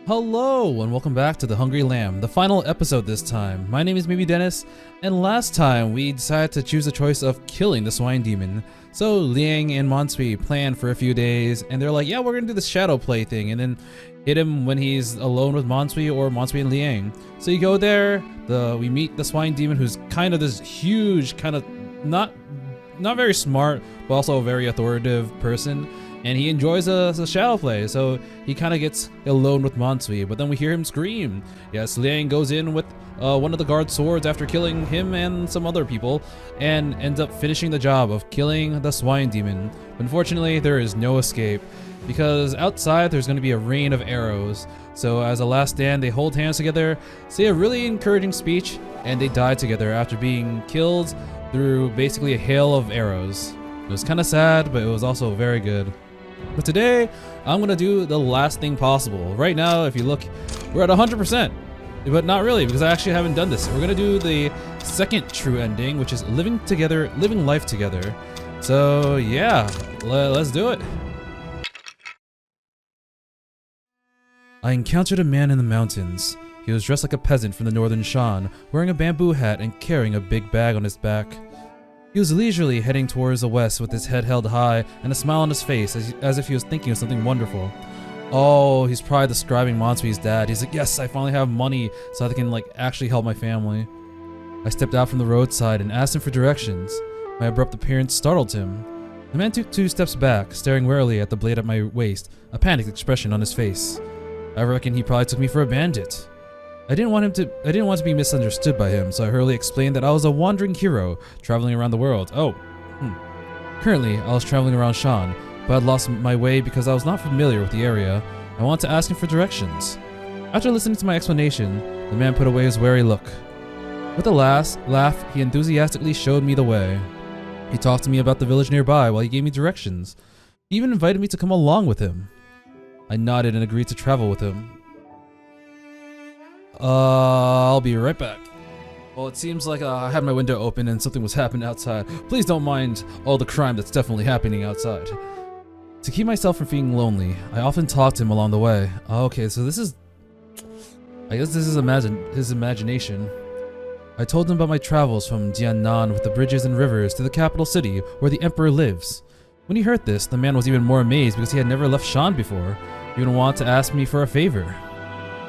Hello and welcome back to The Hungry Lamb, the final episode this time. My name is Ming Dynasty, and last time we decided to choose the choice of killing the swine demon. So Liang and Mansui planned for a few days, and they're like, yeah, we're gonna do the shadow play thing, and then hit him when he's alone with Mansui or Mansui and Liang. So you go there, we meet the swine demon, who's kind of this huge, kind of not very smart, but also a very authoritative person. And he enjoys a shadow play, so he kind of gets alone with Mansui, but then we hear him scream. Yes, Liang goes in with one of the guard swords after killing him and some other people, and ends up finishing the job of killing the swine demon. Unfortunately, there is no escape, because outside there's going to be a rain of arrows. So as a last stand, they hold hands together, say a really encouraging speech, and they die together after being killed through basically a hail of arrows. It was kind of sad, but it was also very good. But today, I'm gonna do the last thing possible. Right now, if you look, we're at 100%, but not really, because I actually haven't done this. We're gonna do the second true ending, which is living together, living life together. So yeah, let's do it. I encountered a man in the mountains. He was dressed like a peasant from the northern Shan, wearing a bamboo hat and carrying a big bag on his back. He was leisurely heading towards the west with his head held high and a smile on his face as if he was thinking of something wonderful. Oh, he's probably describing Mansui's dad. He's like, yes, I finally have money so I can actually help my family. I stepped out from the roadside and asked him for directions. My abrupt appearance startled him. The man took 2 steps back, staring warily at the blade at my waist, a panicked expression on his face. I reckon he probably took me for a bandit. I didn't want to be misunderstood by him, so I hurriedly explained that I was a wandering hero traveling around the world. Currently, I was traveling around Shan, but I'd lost my way because I was not familiar with the area. I wanted to ask him for directions. After listening to my explanation, the man put away his wary look. With a laugh, he enthusiastically showed me the way. He talked to me about the village nearby while he gave me directions. He even invited me to come along with him. I nodded and agreed to travel with him. I'll be right back. Well, it seems like I had my window open and something was happening outside. Please don't mind all the crime that's definitely happening outside. To keep myself from feeling lonely, I often talked to him along the way. Okay, so this is... I guess this is his imagination. I told him about my travels from Jiannan with the bridges and rivers to the capital city where the emperor lives. When he heard this, the man was even more amazed because he had never left Shan before. He even wanted to ask me for a favor.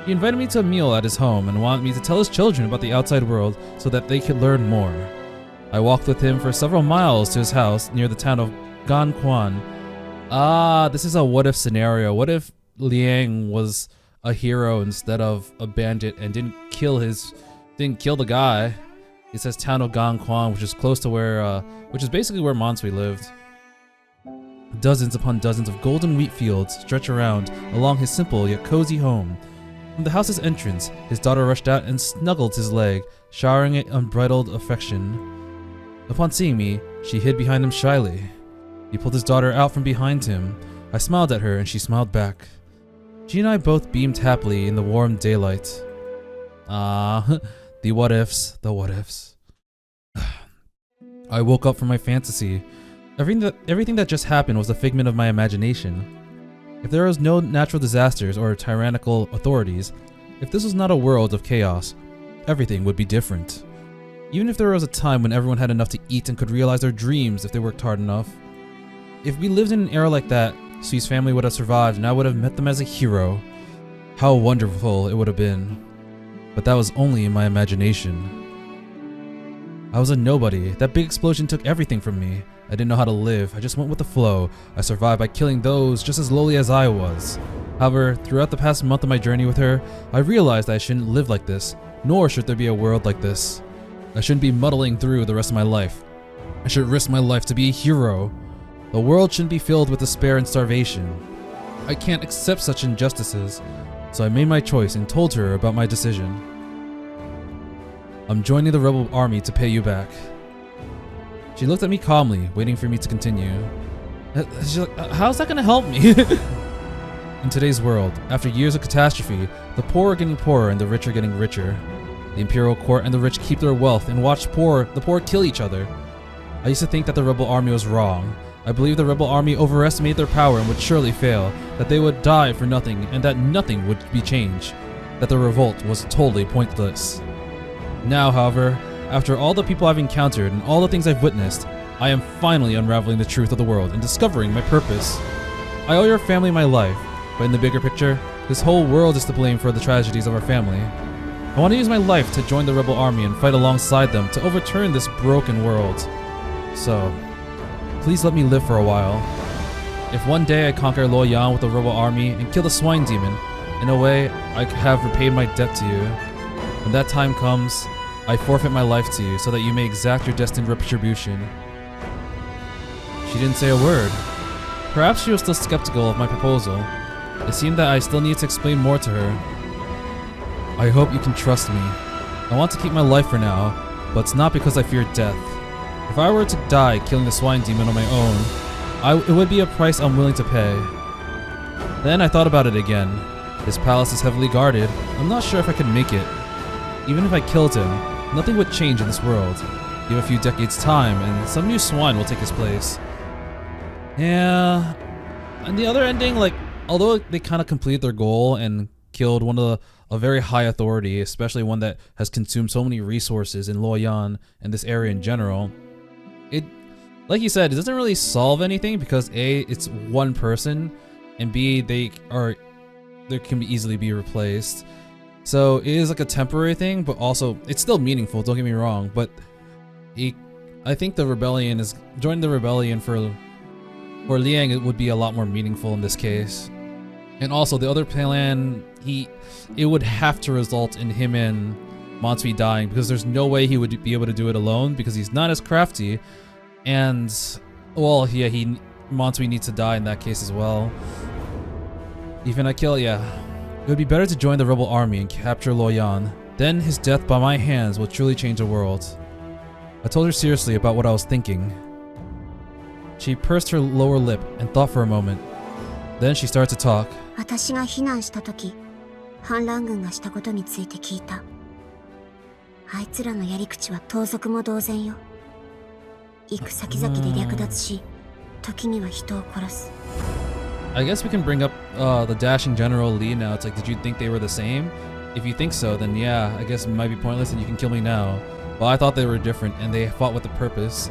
He invited me to a meal at his home and wanted me to tell his children about the outside world so that they could learn more. I walked with him for several miles to his house near the town of Ganquan. This is a what-if scenario. What if Liang was a hero instead of a bandit and didn't kill the guy? It says town of Ganquan, which is close to which is basically where Mansui lived. Dozens upon dozens of golden wheat fields stretch around along his simple yet cozy home. From the house's entrance, his daughter rushed out and snuggled his leg, showering it unbridled affection. Upon seeing me, she hid behind him shyly. He pulled his daughter out from behind him. I smiled at her and she smiled back. She and I both beamed happily in the warm daylight. The what ifs, the what ifs. I woke up from my fantasy. Everything that just happened was a figment of my imagination. If there was no natural disasters or tyrannical authorities, if this was not a world of chaos, everything would be different. Even if there was a time when everyone had enough to eat and could realize their dreams if they worked hard enough. If we lived in an era like that, Sui's family would have survived and I would have met them as a hero. How wonderful it would have been. But that was only in my imagination. I was a nobody. That big explosion took everything from me. I didn't know how to live. I just went with the flow. I survived by killing those just as lowly as I was. However, throughout the past month of my journey with her, I realized I shouldn't live like this, nor should there be a world like this. I shouldn't be muddling through the rest of my life. I should risk my life to be a hero. The world shouldn't be filled with despair and starvation. I can't accept such injustices, so I made my choice and told her about my decision. I'm joining the rebel army to pay you back. She looked at me calmly, waiting for me to continue. She's like, how's that gonna help me? In today's world, after years of catastrophe, the poor are getting poorer and the rich are getting richer. The imperial court and the rich keep their wealth and watch the poor kill each other. I used to think that the rebel army was wrong. I believe the rebel army overestimated their power and would surely fail, that they would die for nothing and that nothing would be changed, that the revolt was totally pointless. Now, however, after all the people I've encountered and all the things I've witnessed, I am finally unraveling the truth of the world and discovering my purpose. I owe your family my life, but in the bigger picture, this whole world is to blame for the tragedies of our family. I want to use my life to join the rebel army and fight alongside them to overturn this broken world. So, please let me live for a while. If one day I conquer Luoyang with the rebel army and kill the swine demon, in a way, I have repaid my debt to you. When that time comes, I forfeit my life to you so that you may exact your destined retribution. She didn't say a word. Perhaps she was still skeptical of my proposal. It seemed that I still need to explain more to her. I hope you can trust me. I want to keep my life for now, but it's not because I fear death. If I were to die killing the swine demon on my own, it would be a price I'm willing to pay. Then I thought about it again. His palace is heavily guarded. I'm not sure if I could make it. Even if I killed him, nothing would change in this world. Give a few decades time and some new swine will take his place. Yeah. And the other ending, like, although they kind of completed their goal and killed a very high authority, especially one that has consumed so many resources in Luoyang and this area in general, it, like you said, it doesn't really solve anything because A, it's one person, and B, they can easily be replaced. So it is like a temporary thing, but also it's still meaningful, don't get me wrong, but I think the rebellion is joining the rebellion for Liang, it would be a lot more meaningful in this case. And also the other plan, it would have to result in him and Mansui dying because there's no way he would be able to do it alone because he's not as crafty. And well, yeah, Mansui needs to die in that case as well. Even I kill, yeah. It would be better to join the rebel army and capture Luoyang. Then his death by my hands will truly change the world. I told her seriously about what I was thinking. She pursed her lower lip and thought for a moment. Then she started to talk. 私が避難した時、反乱軍がしたことについて聞いた。あいつらのやり口は盗賊も同然よ。行く先々で略奪し、時には人を殺す。I guess we can bring up the dashing General Li now. It's like, did you think they were the same? If you think so, then yeah, I guess it might be pointless and you can kill me now. Well, I thought they were different and they fought with a purpose.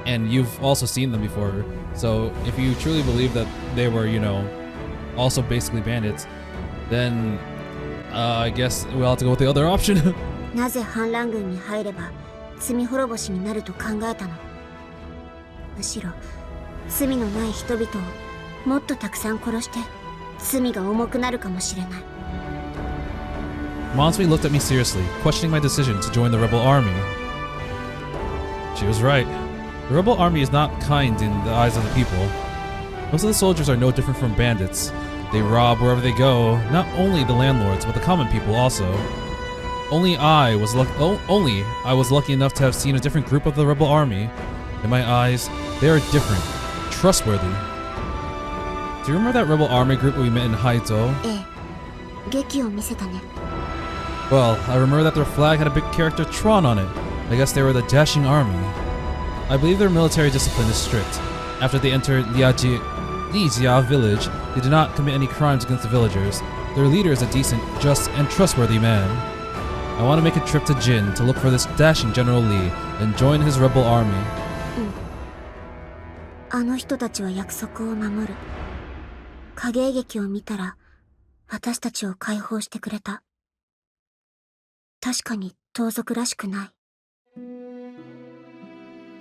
And you've also seen them before. So if you truly believe that they were, you know, also basically bandits, then I guess we'll have to go with the other option. なぜ反乱軍に入れば罪滅ぼしになると考えたの？むしろ罪のない人々をもっとたくさん殺して罪が重くなるかもしれない。Mansui looked at me seriously, questioning my decision to join the rebel army. She was right. The rebel army is not kind in the eyes of the people. Most of the soldiers are no different from bandits. They rob wherever they go, not only the landlords, but the common people also. Only I was lucky enough to have seen a different group of the rebel army. In my eyes, they are different, trustworthy. Do you remember that rebel army group we met in Haizhou? ええ、劇を見せたね。Well, I remember that their flag had a big character Tron on it. I guess they were the dashing army. I believe their military discipline is strict. After they entered Lijia village, they did not commit any crimes against the villagers. Their leader is a decent, just, and trustworthy man. I want to make a trip to Jin to look for this dashing General Li and join his rebel army. あの人たちは約束を守る。影絵劇を見たら、私たちを解放してくれた。確かに盗賊らしくない。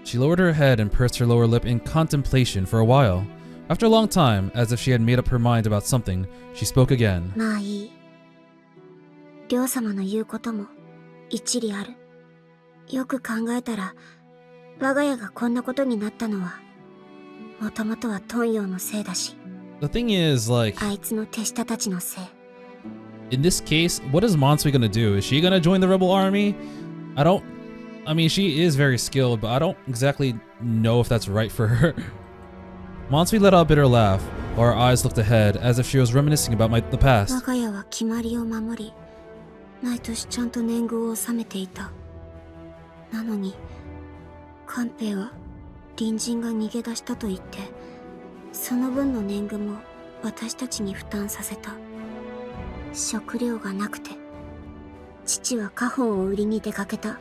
She lowered her head and pursed her lower lip in contemplation for a while. After a long time, as if she had made up her mind about something, she spoke again. まあいい。両様の言うことも一理ある。よく考えたら、我が家がこんなことになったのは、もともとはトンヨウのせいだし。The thing is, like, あいつの手下たちのせい。in this case, what is Mansui gonna do? Is she gonna join the rebel army? I mean, she is very skilled, but I don't exactly know if that's right for her. Mansui let out a bitter laugh, while her eyes looked ahead, as if she was reminiscing about the 我 past. が家は決まりを守り、毎年ちゃんと年貢を納めていた。なのに、官兵は隣人が逃げ出したと言って、その分の年貢も私たちに負担させた。食料がなくて、父は家宝を売りに出かけた。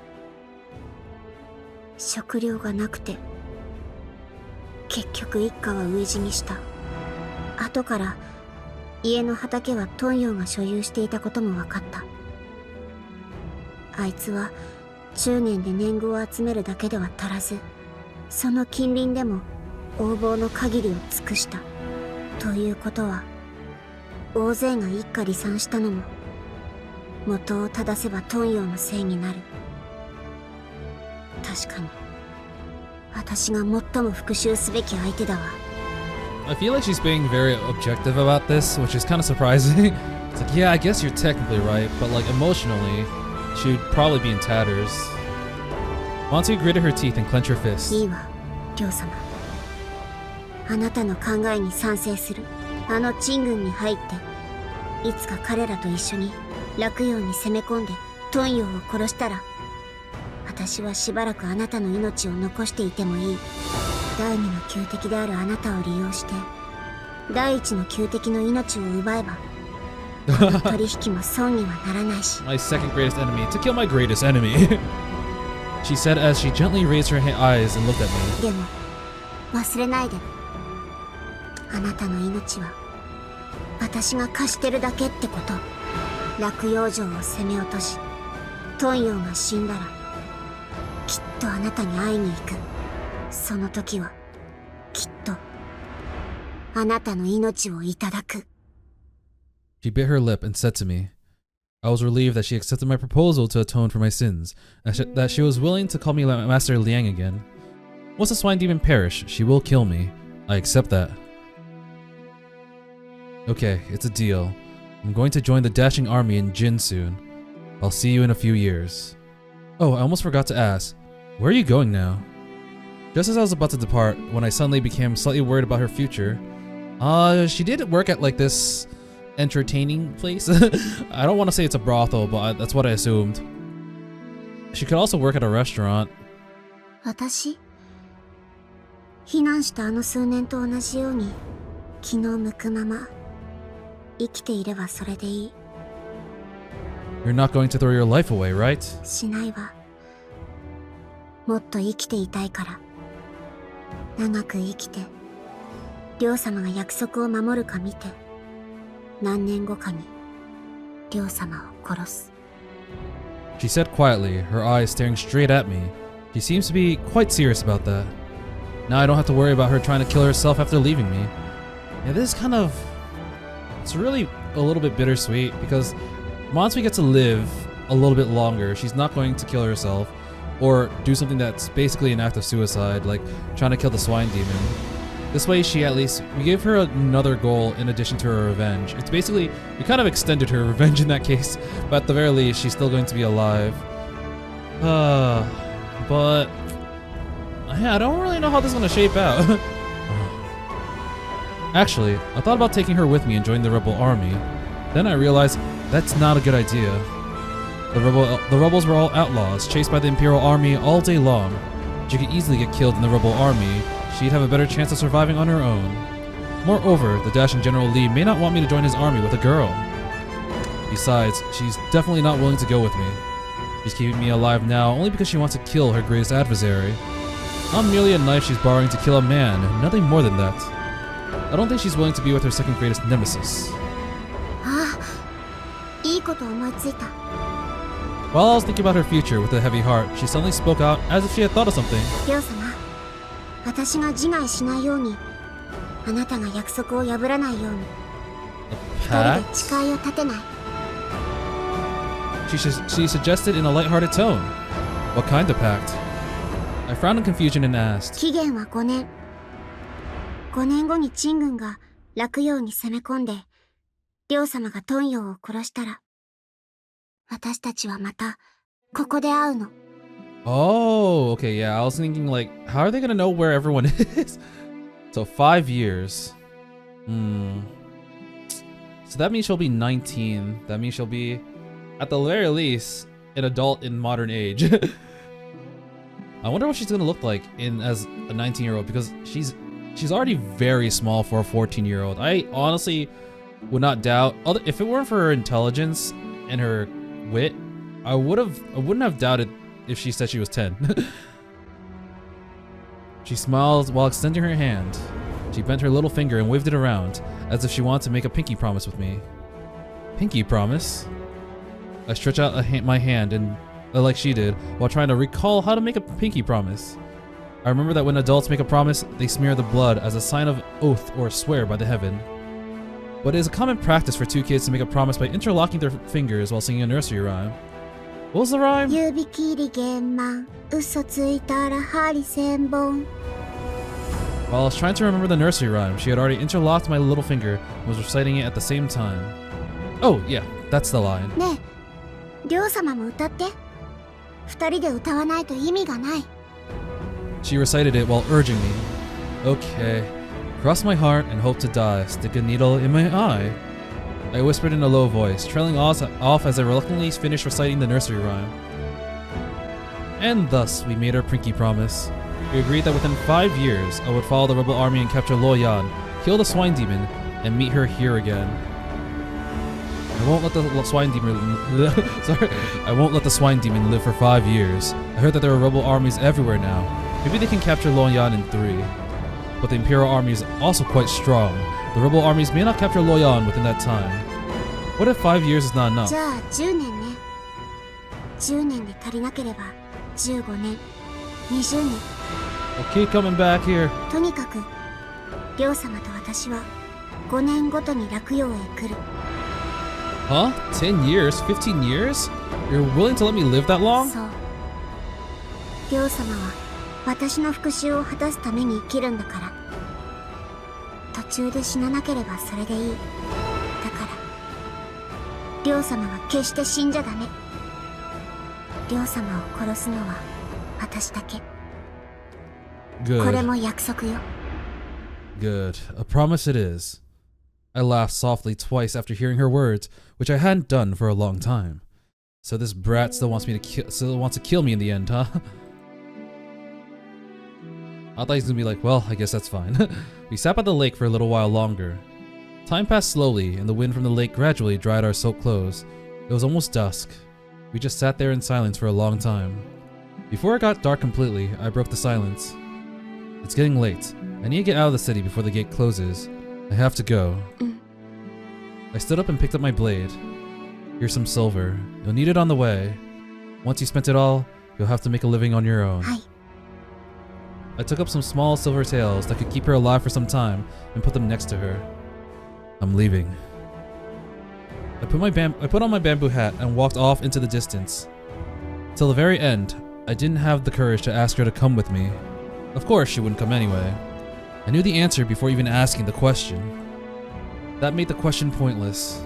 食料がなくて、結局一家は飢え死にした。後から家の畑はトンヨが所有していたことも分かった。あいつは中年で年貢を集めるだけでは足らず、その近隣でも横暴の限りを尽くした。ということは、大勢が一家離散したのも元を正せばトンヨのせいになる。確かに私が最も復讐すべき相手だわ。I feel like she's being very objective about this, which is kind of surprising. It's like, yeah, I guess you're technically right, but like emotionally, she would probably be in tatters. Monty gritted her teeth and clenched her fists. いいわ、リョウ様。あなたの考えに賛成する。あの陳軍に入って、いつか彼らと一緒に洛陽に攻め込んでトンヨを殺したら、私はしばらくあなたの命を残していてもいい。第二の仇敵であるあなたを利用して、第一の仇敵の命を奪えば、この取引も損にはならないし。My second greatest enemy to kill my greatest enemy. She said as she gently raised her eyes and looked at me. でも忘れないで。あなたの命は私が貸してるだけってこと。洛陽城を攻め落とし、トンヨが死んだら、きっとあなたに会いに行く。その時はきっとあなたの命をいただく。 She bit her lip and said to me, I was relieved that she accepted my proposal to atone for my sins, and that she was willing to call me Master Liang again. Once the swine demon perish, she will kill me. I accept that. Okay, it's a deal. I'm going to join the dashing army in Jin soon. I'll see you in a few years. Oh, I almost forgot to ask, where are you going now? Just as I was about to depart, when I suddenly became slightly worried about her future. She did work at like this entertaining place. I don't want to say it's a brothel, but that's what I assumed. She could also work at a restaurant. 私、避難したあの数年と同じように気の向くまま生きていればそれでいい。 You're not going to throw your life away, right? しないわ。もっと生きていたいから。長く生きて、両様が約束を守るか見て、何年後かに両様を殺す。 She said quietly, her eyes staring straight at me. She seems to be quite serious about that. Now I don't have to worry about her trying to kill herself after leaving me. Yeah, this is kind of... It's really a little bit bittersweet because once we get to live a little bit longer, she's not going to kill herself or do something that's basically an act of suicide, like trying to kill the swine demon. This way she we gave her another goal in addition to her revenge. It's basically, we kind of extended her revenge in that case, but at the very least, she's still going to be alive. But yeah, I don't really know how this is going to shape out. Actually, I thought about taking her with me and joining the rebel army. Then I realized that's not a good idea. The rebels were all outlaws, chased by the Imperial Army all day long. She could easily get killed in the rebel army. She'd have a better chance of surviving on her own. Moreover, the dashing General Li may not want me to join his army with a girl. Besides, she's definitely not willing to go with me. She's keeping me alive now only because she wants to kill her greatest adversary. Not merely a knife she's borrowing to kill a man, nothing more than that. I don't think she's willing to be with her second greatest nemesis. ああ、いいこと思いついた。 While I was thinking about her future with a heavy heart, she suddenly spoke out as if she had thought of something. りょう様、私が自害しないように、あなたが約束を破らないように、二人で誓いを立てない。She suggested in a light-hearted tone. What kind of pact? I frowned in confusion and asked. 期限は5年。5年後に陳軍が洛陽に攻め込んで、両様がトンヨを殺したら、私たちはまたここで会うの。 Oh, okay, yeah. I was thinking like, how are they gonna know where everyone is? So 5 years. So that means she'll be 19. That means she'll be, at the very least, an adult in modern age. I wonder what she's gonna look like as a 19-year-old because she's She's already very small for a 14-year-old. I honestly would not doubt, if it weren't for her intelligence and her wit, I wouldn't have doubted if she said she was 10. She smiled while extending her hand. She bent her little finger and waved it around, as if she wanted to make a pinky promise with me. Pinky promise? I stretched out my hand and like she did, while trying to recall how to make a pinky promise. I remember that when adults make a promise, they smear the blood as a sign of oath or swear by the heaven. But it is a common practice for two kids to make a promise by interlocking their fingers while singing a nursery rhyme. What was the rhyme? While I was trying to remember the nursery rhyme, she had already interlocked my little finger and was reciting it at the same time. Oh, yeah, that's the line. She recited it while urging me. Okay. Cross my heart and hope to die. Stick a needle in my eye. I whispered in a low voice, trailing off as I reluctantly finished reciting the nursery rhyme. And thus, we made our pinky promise. We agreed that within 5 years, I would follow the rebel army and capture Lo Yan, kill the swine demon, and meet her here again. I won't let the swine demon I won't let the swine demon live for 5 years. I heard that there are rebel armies everywhere now. Maybe they can capture Lo Yan in 3. But the Imperial Army is also quite strong. The rebel armies may not capture Lo Yan within that time. What if 5 years is not enough? I'll keep coming back here. Huh? 10 years? 15 years? You're willing to let me live that long? Good. Good. A promise it is. I laughed softly twice after hearing her words, which I hadn't done for a long time. So this brat still wants to kill me in the end, huh? I thought he was gonna be like, well, I guess that's fine. We sat by the lake for a little while longer. Time passed slowly, and the wind from the lake gradually dried our soaked clothes. It was almost dusk. We just sat there in silence for a long time. Before it got dark completely, I broke the silence. It's getting late. I need to get out of the city before the gate closes. I have to go. I stood up and picked up my blade. Here's some silver. You'll need it on the way. Once you spent it all, you'll have to make a living on your own. I took up some small silver tails that could keep her alive for some time and put them next to her. I'm leaving. I put on my bamboo hat and walked off into the distance. Till the very end, I didn't have the courage to ask her to come with me. Of course, she wouldn't come anyway. I knew the answer before even asking the question. That made the question pointless.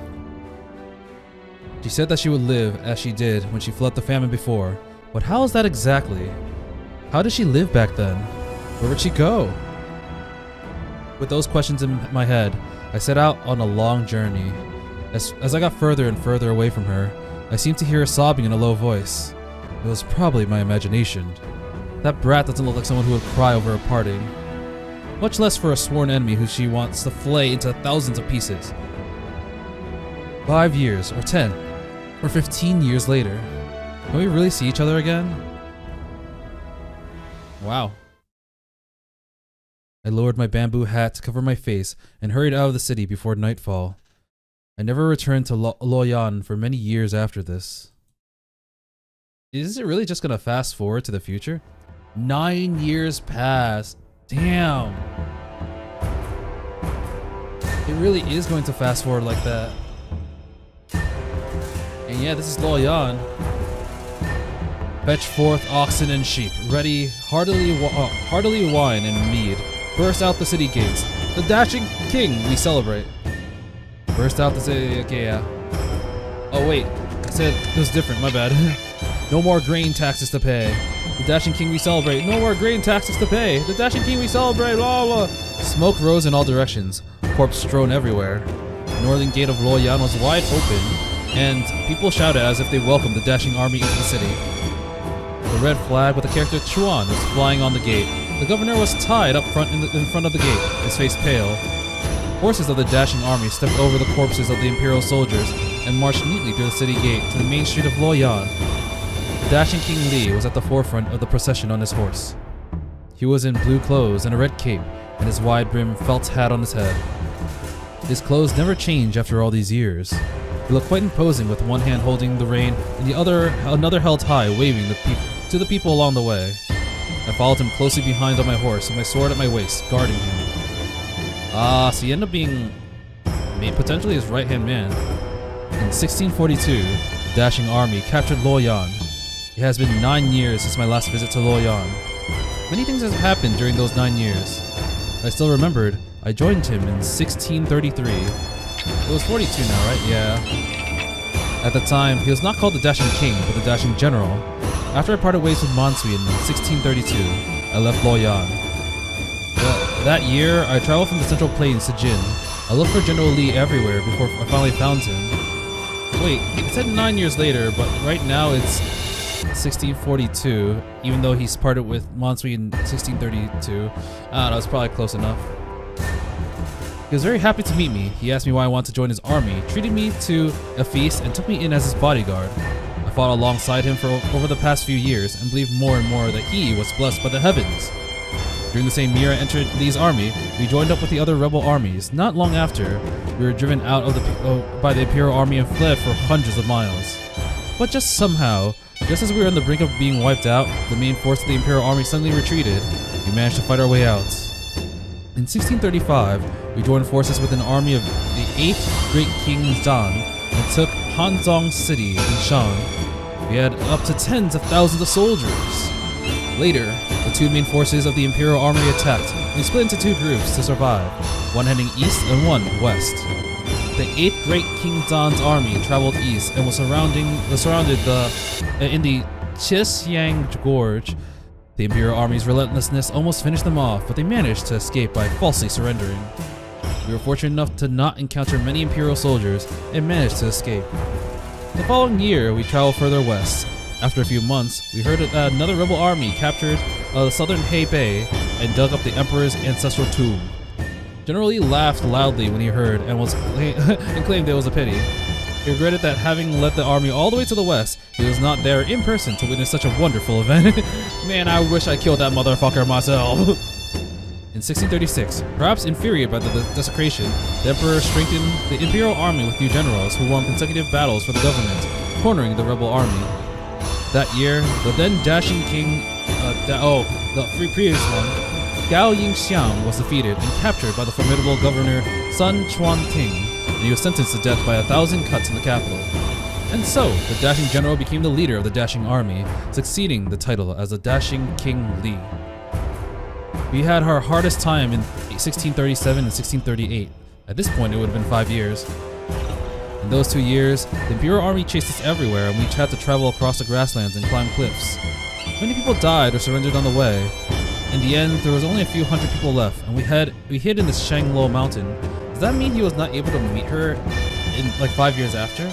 She said that she would live as she did when she fled the famine before, but how is that exactly? How did she live back then? Where would she go? With those questions in my head, I set out on a long journey. As I got further and further away from her, I seemed to hear her sobbing in a low voice. It was probably my imagination. That brat doesn't look like someone who would cry over a parting. Much less for a sworn enemy who she wants to flay into thousands of pieces. 5 years, or 10, or 15 years later. Can we really see each other again? Wow. I lowered my bamboo hat to cover my face and hurried out of the city before nightfall. I never returned to Lo Yan for many years after this. Is it really just gonna fast forward to the future? 9 years passed. Damn. It really is going to fast forward like that. And yeah, this is Lo Yan. Fetch forth oxen and sheep, ready, heartily wine and mead. Burst out the city gates. The dashing king we celebrate. Burst out the city. Okay, yeah. Oh wait, I said it was different. My bad. No more grain taxes to pay. The dashing king we celebrate. No more grain taxes to pay. The dashing king we celebrate. Blah, blah. Smoke rose in all directions. Corpse strewn everywhere. The northern gate of Lo Yan was wide open, and people shouted as if they welcomed the dashing army into the city. The red flag with the character Chuan was flying on the gate. The governor was tied up front in front of the gate, his face pale. Forces of the dashing army stepped over the corpses of the imperial soldiers and marched neatly through the city gate to the main street of Luoyang. The dashing King Li was at the forefront of the procession on his horse. He was in blue clothes and a red cape, and his wide-brimmed felt hat on his head. His clothes never changed after all these years. He looked quite imposing, with one hand holding the rein and the other another held high, waving to the people along the way. I followed him closely behind on my horse, with my sword at my waist, guarding him. So he ended up being potentially his right-hand man. In 1642, the dashing army captured Luoyang. It has been 9 years since my last visit to Luoyang. Many things have happened during those 9 years. I still remembered I joined him in 1633. It was 42 now, right? Yeah. At the time, he was not called the Dashing King, but the Dashing General. After I parted ways with Mansui in 1632, I left Luoyang. That year, I traveled from the Central Plains to Jin. I looked for General Li everywhere before I finally found him. Wait, it said 9 years later, but right now it's 1642, even though he's parted with Mansui in 1632. I don't know, it's probably close enough. He was very happy to meet me. He asked me why I wanted to join his army, treated me to a feast, and took me in as his bodyguard. I fought alongside him for over the past few years and believed more and more that he was blessed by the heavens. During the same year I entered Li's army, we joined up with the other rebel armies. Not long after, we were driven out of by the Imperial army and fled for hundreds of miles. But just somehow, just as we were on the brink of being wiped out, the main force of the Imperial army suddenly retreated. We managed to fight our way out. In 1635, we joined forces with an army of the 8th Great King Zan and took Hanzhong City in Shan. We had up to tens of thousands of soldiers. Later, the two main forces of the Imperial army attacked. We split into two groups to survive, one heading east and one west. The 8th Great King Zan's army traveled east and was surrounded in the Chixiang Gorge. The Imperial army's relentlessness almost finished them off, but they managed to escape by falsely surrendering. We were fortunate enough to not encounter many Imperial soldiers and managed to escape. The following year, we traveled further west. After a few months, we heard that another rebel army captured the southern Hebei and dug up the Emperor's ancestral tomb. General Li laughed loudly when he heard and claimed it was a pity. He regretted that having led the army all the way to the west, he was not there in person to witness such a wonderful event. Man, I wish I killed that motherfucker myself. In 1636, perhaps infuriated by the desecration, the Emperor strengthened the Imperial army with new generals who won consecutive battles for the government, cornering the rebel army. That year, the then dashing king, the previous one, Gao Yingxiang, was defeated and captured by the formidable governor Sun Chuan-ting, and he was sentenced to death by 1,000 cuts in the capital. And so, the dashing general became the leader of the dashing army, succeeding the title as the dashing King Li. We had our hardest time in 1637 and 1638. At this point, it would have been 5 years. In those 2 years, the Imperial army chased us everywhere, and we had to travel across the grasslands and climb cliffs. Many people died or surrendered on the way. In the end, there was only a few hundred people left, and we hid in the Shanglo mountain. Does that mean he was not able to meet her in like 5 years after?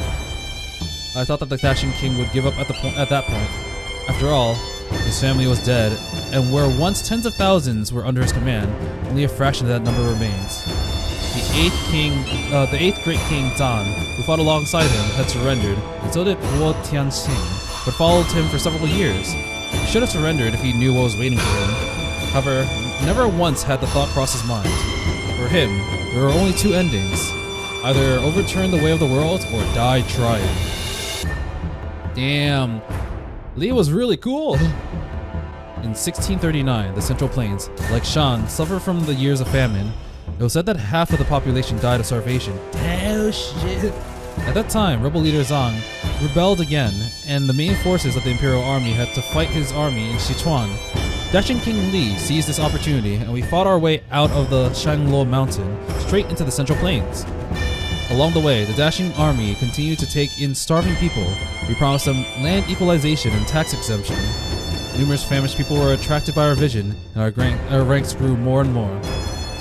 I thought that the Dashing King would give up at that point. After all, his family was dead, and where once tens of thousands were under his command, only a fraction of that number remains. The 8th Great King Zan, who fought alongside him, had surrendered, and so did Guo Tianxing, but followed him for several years. He should have surrendered if he knew what was waiting for him. However, never once had the thought cross his mind. For him, there were only two endings: either overturn the way of the world or die trying. Damn, Li was really cool. In 1639, the Central Plains, like Shan, suffered from the years of famine. It was said that half of the population died of starvation. Oh shit. At that time, rebel leader Zhang rebelled again, and the main forces of the Imperial army had to fight his army in Sichuan. Dashing King Li seized this opportunity, and we fought our way out of the Shanglo mountain, straight into the Central Plains. Along the way, the Dashing army continued to take in starving people. We promised them land equalization and tax exemption. Numerous famished people were attracted by our vision, and our ranks grew more and more.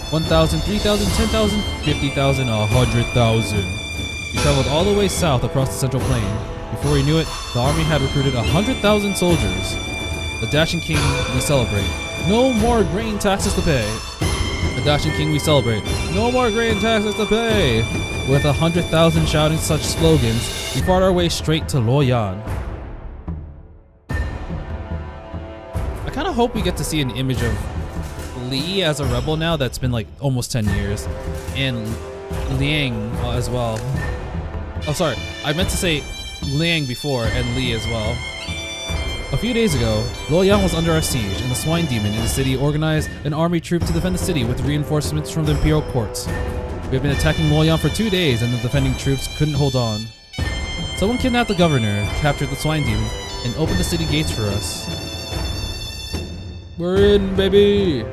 1,000, 3,000, 10,000, 50,000, 100,000. We traveled all the way south across the Central Plain. Before we knew it, the army had recruited 100,000 soldiers. The Dashing King, we celebrate. No more grain taxes to pay. The Dachshund King we celebrate. No more grain taxes to pay. With 100,000 shouting such slogans, we fought our way straight to Luoyang. I kind of hope we get to see an image of Li as a rebel now that's been like almost 10 years. And Liang as well. Oh, sorry. I meant to say Liang before and Li as well. A few days ago, Luoyang was under our siege, and the swine demon in the city organized an army troop to defend the city with reinforcements from the imperial courts. We have been attacking Luoyang for 2 days, and the defending troops couldn't hold on. Someone kidnapped the governor, captured the swine demon, and opened the city gates for us. We're in, baby!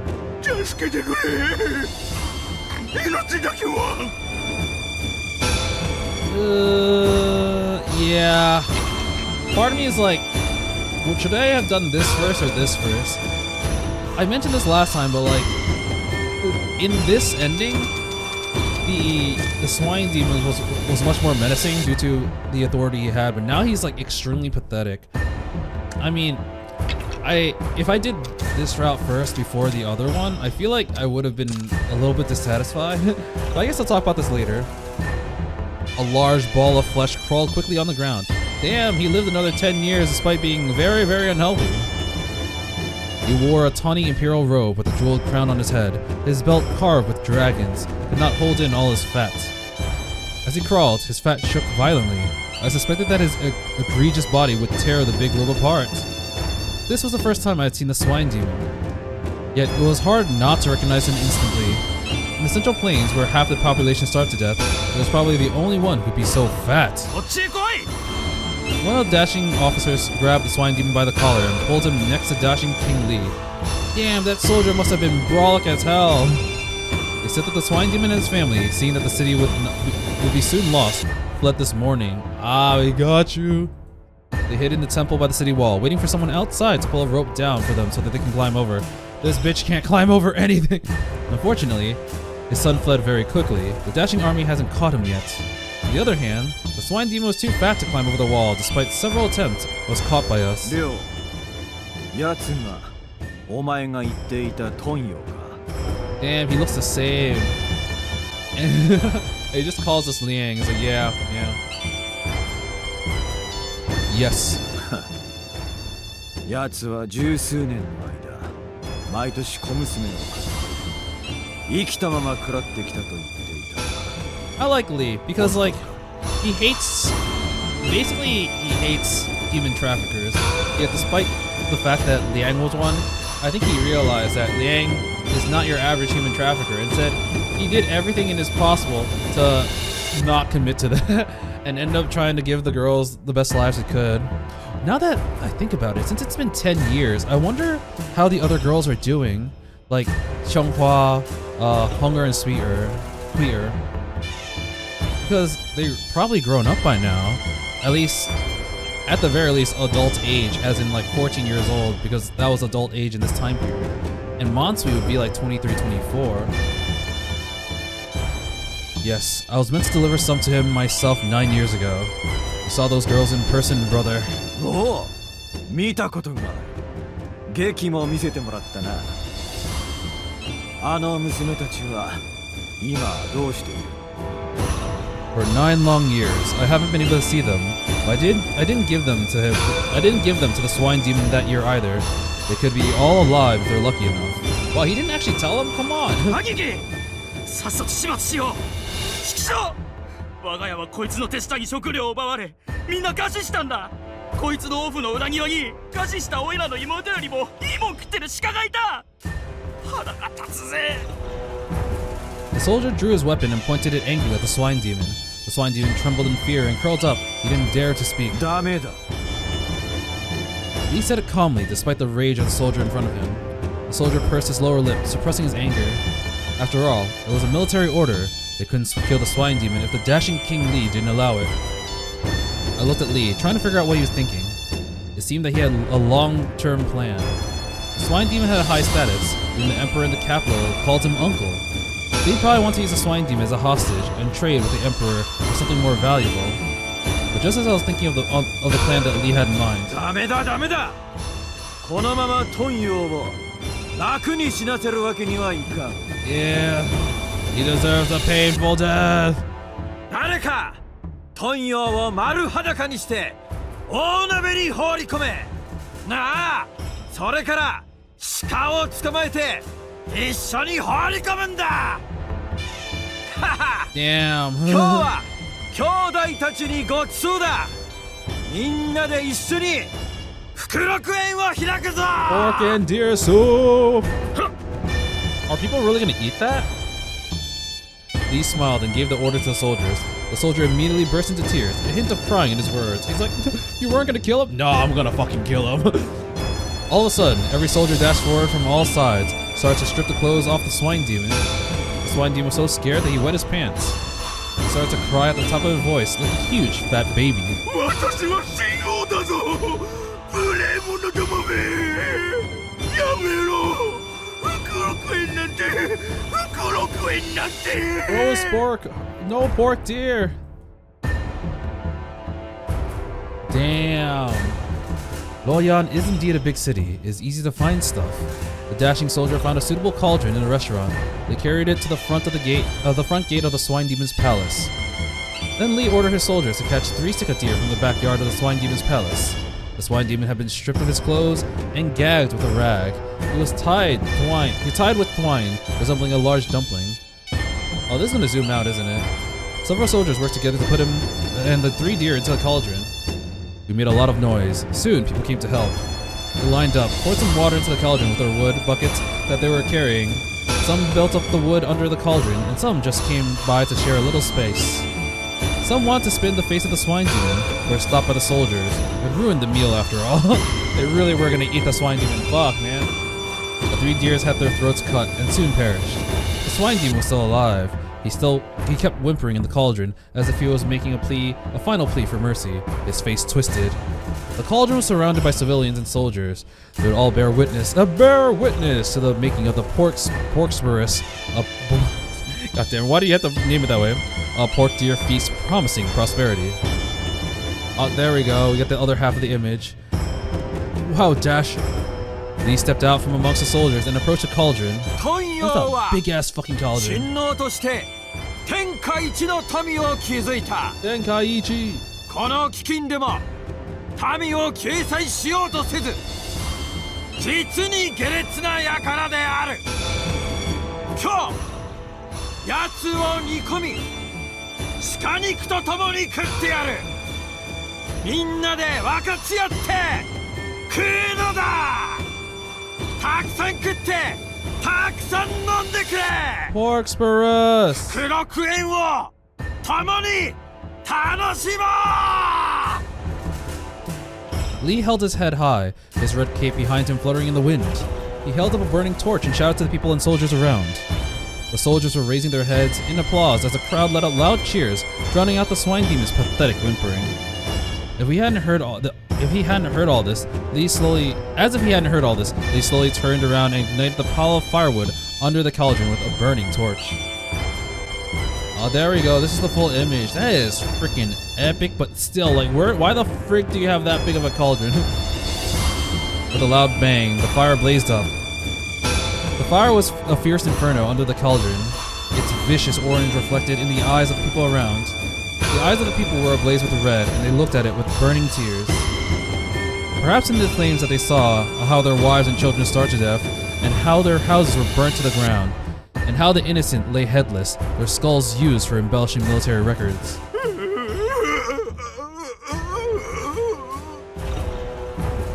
Yeah. Part of me is like, well, should I have done this first or this first? I mentioned this last time, but like, in this ending, the swine demon was much more menacing due to the authority he had, but now he's like extremely pathetic. I mean, if I did this route first before the other one, I feel like I would have been a little bit dissatisfied. But I guess I'll talk about this later. A large ball of flesh crawled quickly on the ground. Damn, he lived another 10 years despite being very, very unhealthy. He wore a tawny imperial robe with a jeweled crown on his head, his belt carved with dragons, could not hold in all his fat. As he crawled, his fat shook violently. I suspected that his egregious body would tear the big robe apart. This was the first time I had seen the swine demon. Yet it was hard not to recognize him instantly. In the Central Plains, where half the population starved to death, he was probably the only one who'd be so fat. One of the dashing officers grabbed the swine demon by the collar and pulled him next to Dashing King Li. Damn, that soldier must have been brawlic as hell. They said that the swine demon and his family, seeing that the city would be soon lost, fled this morning. Ah, we got you. They hid in the temple by the city wall, waiting for someone outside to pull a rope down for them so that they can climb over. This bitch can't climb over anything. Unfortunately, his son fled very quickly. The dashing army hasn't caught him yet. On the other hand, the swine demon was too fat to climb over the wall. Despite several attempts, was caught by us. Damn, he looks the same. He just calls us Liang. He's like, yeah. Yes. I like Lee because like he hates human traffickers. Yet despite the fact that Liang was one, I think he realized that Liang is not your average human trafficker. Instead, he did everything in his possible to not commit to that and end up trying to give the girls the best lives he could. Now that I think about it, since it's been 10 years, I wonder how the other girls are doing. Like Xianghua, Hunger and Sweeter. Because they're probably grown up by now. At the very least, adult age, as in like 14 years old, because that was adult age in this time period. And Mansui would be like 23, 24. Yes, I was meant to deliver some to him myself 9 years ago. You saw those girls in person, brother. For 9 long years, I haven't been able to see them. I didn't give them to him. I didn't give them to the swine demon that year either. They could be all alive if they're lucky enough. Well, he didn't actually tell them? Come on. 我が家はこいつの手下に食料を奪われ、みんな餓死したんだ。こいつのオフの裏庭に餓死したオイラの妹よりもいいもん食ってる鹿がいた。腹が立つぜ。The soldier drew his weapon and pointed it angrily at the swine demon. The swine demon trembled in fear and curled up. He didn't dare to speak. ダメだ. He said it calmly, despite the rage of the soldier in front of him. The soldier pursed his lower lip, suppressing his anger. After all, it was a military order. They couldn't kill the swine demon if the dashing King Li didn't allow it. I looked at Li, trying to figure out what he was thinking. It seemed that he had a long-term plan. The swine demon had a high status, and the emperor in the capital called him uncle. Li probably wanted to use the swine demon as a hostage and trade with the emperor for something more valuable. But just as I was thinking of the plan that Li had in mind, ダメだ。このままトンヨを楽に死なせるわけにはいかん。 Yeah, he deserves a painful death. 誰か豚葉を丸裸にして大鍋に放り込め。なあ、それから鹿を捕まえて一緒に放り込むんだ。はは Damn. 今日は兄弟たちにごちそうだ。みんなで一緒に福禄園を開くぞ。 Pork and deer soup. Are people really gonna eat that? Lee smiled and gave the order to the soldiers. The soldier immediately burst into tears, a hint of crying in his words. He's like, you weren't gonna kill him? No, I'm gonna fucking kill him. All of a sudden, every soldier dashed forward from all sides, started to strip the clothes off the swine demon. The swine demon was so scared that he wet his pants. He started to cry at the top of his voice like a huge fat baby. 私は信号だぞ。無礼者どもめ。やめろ。福禄園なんて。福禄園なんて。Roast pork! No pork deer! Damn. Luoyang is indeed a big city. It is easy to find stuff. The dashing soldier found a suitable cauldron in a restaurant. They carried it to the front gate of the swine demon's palace. Then Lee ordered his soldiers to catch 3 sika deer from the backyard of the swine demon's palace. The swine demon had been stripped of his clothes and gagged with a rag. He was tied with twine, resembling a large dumpling. Oh, this is gonna zoom out, isn't it? Several soldiers worked together to put him and the 3 deer into a cauldron. We made a lot of noise. Soon, people came to help. They lined up, poured some water into the cauldron with their wood buckets that they were carrying. Some built up the wood under the cauldron, and some just came by to share a little space. Some wanted to spit in the face of the swine demon, but were stopped by the soldiers. It ruined the meal after all. They really were gonna eat the swine demon. Fuck, man. The 3 deers had their throats cut and soon perished. The swine demon was still alive. He kept whimpering in the cauldron as if he was making a final plea for mercy. His face twisted. The cauldron was surrounded by civilians and soldiers. They would all bear witness to the making of the porkspurus. Goddamn, why do you have to name it that way? A pork deer feast promising prosperity. Oh, there we go. We got the other half of the image. Wow, Dash. Lee stepped out from amongst the soldiers and approached the cauldron. That's a big ass fucking cauldron. 親王として天下一の民を築いた。 Tenkaichi. この飢饉でも民を救済しようとせず、実に下劣な輩である。今日奴を煮込み鹿肉と共に食ってやる。みんなで分かち合って食うのだ。たくさん食ってたくさん飲んでくれ。 Porkspurus. 福禄園を共に楽しもう。 Lee held his head high, his red cape behind him fluttering in the wind. He held up a burning torch and shouted to the people and soldiers around. The soldiers were raising their heads in applause as the crowd let out loud cheers, drowning out the swine demon's pathetic whimpering. If he hadn't heard all this, Lee slowly turned around and ignited the pile of firewood under the cauldron with a burning torch. Oh, there we go. This is the full image. That is freaking epic, but still, like, why the frick do you have that big of a cauldron? With a loud bang, the fire blazed up. The fire was a fierce inferno under the cauldron, its vicious orange reflected in the eyes of the people around. The eyes of the people were ablaze with red, and they looked at it with burning tears. Perhaps in the flames that they saw how their wives and children starved to death, and how their houses were burnt to the ground, and how the innocent lay headless, their skulls used for embellishing military records.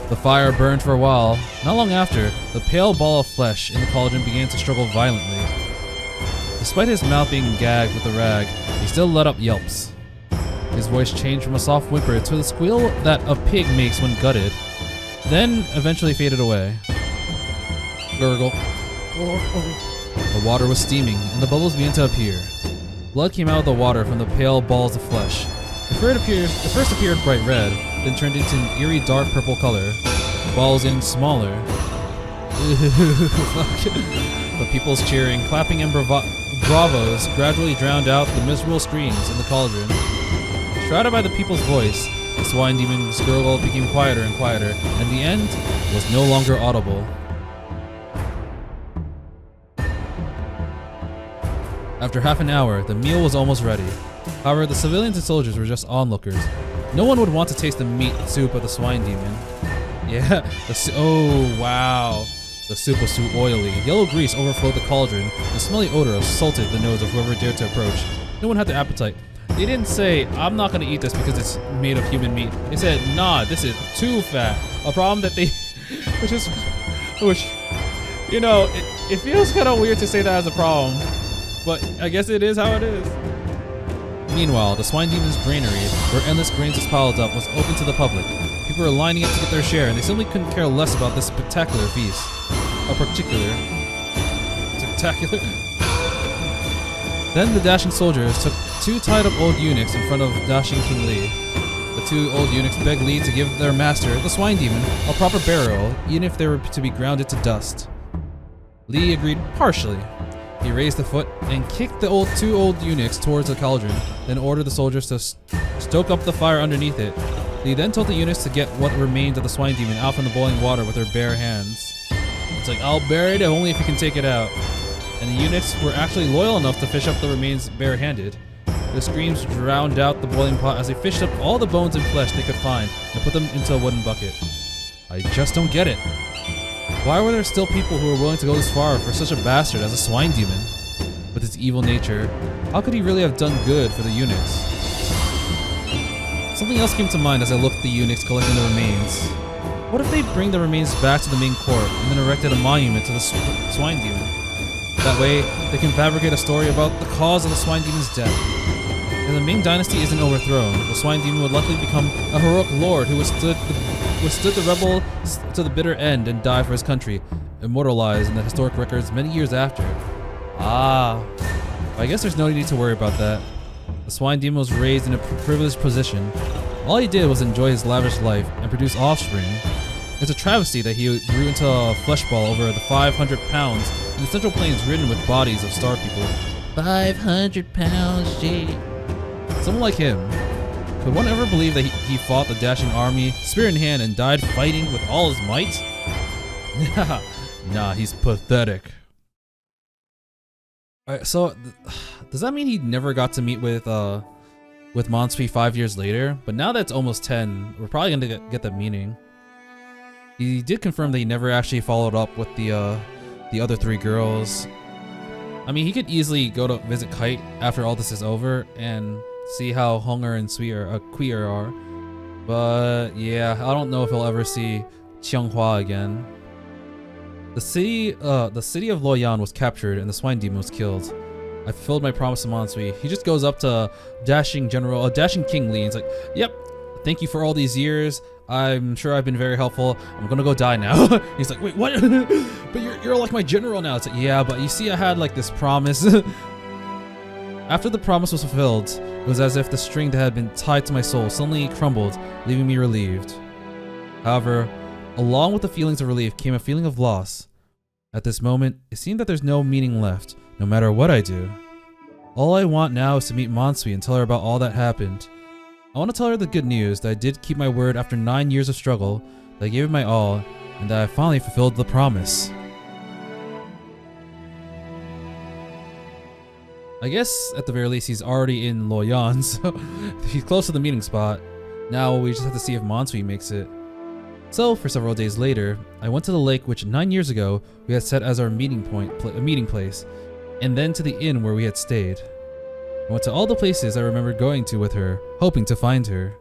The fire burned for a while. Not long after, the pale ball of flesh in the cauldron began to struggle violently. Despite his mouth being gagged with a rag, he still let up yelps. His voice changed from a soft whimper to the squeal that a pig makes when gutted, then eventually faded away. Gurgle. The water was steaming, and the bubbles began to appear. Blood came out of the water from the pale balls of flesh. It first appeared bright red, then turned into an eerie dark purple color. The balls getting smaller. The people's cheering, clapping, and bravos gradually drowned out the miserable screams in the cauldron. Shrouded by the people's voice, the swine demon's gurgle became quieter and quieter, and the end was no longer audible. After half an hour, the meal was almost ready. However, the civilians and soldiers were just onlookers. No one would want to taste the meat soup of the swine demon. Yeah, oh wow. The soup was too oily. Yellow grease overflowed the cauldron. The smelly odor assaulted the nose of whoever dared to approach. No one had the appetite. They didn't say, I'm not gonna eat this because it's made of human meat. They said, nah, this is too fat. A problem that they, which, you know, it feels kind of weird to say that as a problem, but I guess it is how it is. Meanwhile, the swine demon's granary, where endless grains was piled up, was open to the public. People were lining up to get their share, and they simply couldn't care less about this spectacular feast. Spectacular. Then the dashing soldiers took 2 tied-up old eunuchs in front of dashing King Li. The 2 old eunuchs begged Li to give their master, the swine demon, a proper burial, even if they were to be grounded to dust. Li agreed partially. He raised the foot and kicked the 2 old eunuchs towards the cauldron, then ordered the soldiers to stoke up the fire underneath it. Li then told the eunuchs to get what remained of the swine demon out from the boiling water with their bare hands. It's like, I'll bury it only if you can take it out. And the eunuchs were actually loyal enough to fish up the remains barehanded. The screams drowned out the boiling pot as they fished up all the bones and flesh they could find and put them into a wooden bucket. I just don't get it. Why were there still people who were willing to go this far for such a bastard as a swine demon? With his evil nature, how could he really have done good for the eunuchs? Something else came to mind as I looked at the eunuchs collecting the remains. What if they bring the remains back to the main court and then erected a monument to the swine demon? That way, they can fabricate a story about the cause of the swine demon's death. If the Ming Dynasty isn't overthrown, the swine demon would likely become a heroic lord who withstood the rebel to the bitter end and died for his country, immortalized in the historic records many years after. I guess there's no need to worry about that. The swine demon was raised in a privileged position. All he did was enjoy his lavish life and produce offspring. It's a travesty that he grew into a flesh ball over the 500 pounds in the Central Plains ridden with bodies of starved people. 500 pounds, gee. Someone like him. Could one ever believe that he fought the dashing army, spear in hand, and died fighting with all his might? Nah, he's pathetic. Alright, so does that mean he never got to meet with Monsui 5 years later? But now that it's almost 10, we're probably gonna get that meaning. He did confirm that he never actually followed up with the other 3 girls. I mean, he could easily go to visit Kite after all this is over and see how Hunger and Queer are. But yeah, I don't know if he'll ever see Qianghua again. The city of Luoyan was captured and the swine demon was killed. I fulfilled my promise to Monsui. He just goes up to dashing King Li and he's like, yep, thank you for all these years. I'm sure I've been very helpful. I'm gonna go die now. He's like, wait, what? But you're like my general now. It's like, yeah, but you see, I had like this promise. After the promise was fulfilled, it was as if the string that had been tied to my soul suddenly crumbled, leaving me relieved. However, along with the feelings of relief came a feeling of loss. At this moment, it seemed that there's no meaning left, no matter what I do. All I want now is to meet Monsui and tell her about all that happened. I want to tell her the good news that I did keep my word after 9 years of struggle, that I gave it my all, and that I finally fulfilled the promise. I guess, at the very least, he's already in Luoyan, so he's close to the meeting spot. Now we just have to see if Monsui makes it. So, for several days later, I went to the lake which 9 years ago we had set as our meeting place, and then to the inn where we had stayed. I went to all the places I remembered going to with her, hoping to find her.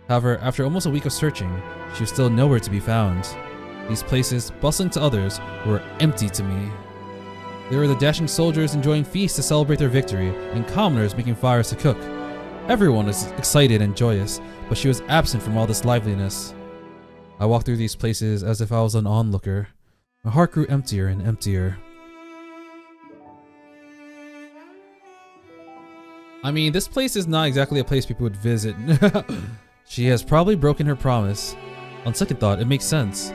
However, after almost a week of searching, she was still nowhere to be found. These places, bustling to others, were empty to me. There were the dashing soldiers enjoying feasts to celebrate their victory, and commoners making fires to cook. Everyone was excited and joyous, but she was absent from all this liveliness. I walked through these places as if I was an onlooker. My heart grew emptier and emptier. I mean, this place is not exactly a place people would visit. She has probably broken her promise. On second thought, it makes sense.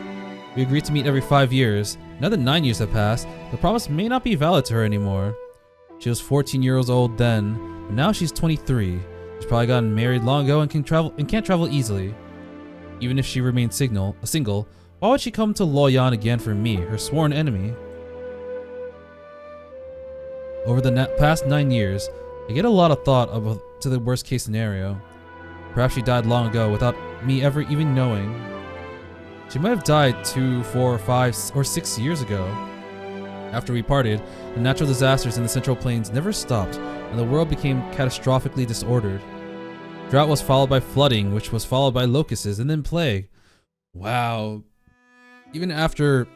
We agreed to meet every 5 years. Now that 9 years have passed, the promise may not be valid to her anymore. She was 14 years old then, but now she's 23. She's probably gotten married long ago and can't travel easily. Even if she remains single, why would she come to Luoyan again for me, her sworn enemy? Over the past 9 years, I get a lot of thought to the worst case scenario. Perhaps she died long ago without me ever even knowing. She might have died 2, 4, 5, or 6 years ago. After we parted, the natural disasters in the Central Plains never stopped, and the world became catastrophically disordered. Drought was followed by flooding, which was followed by locusts, and then plague. Wow. Even after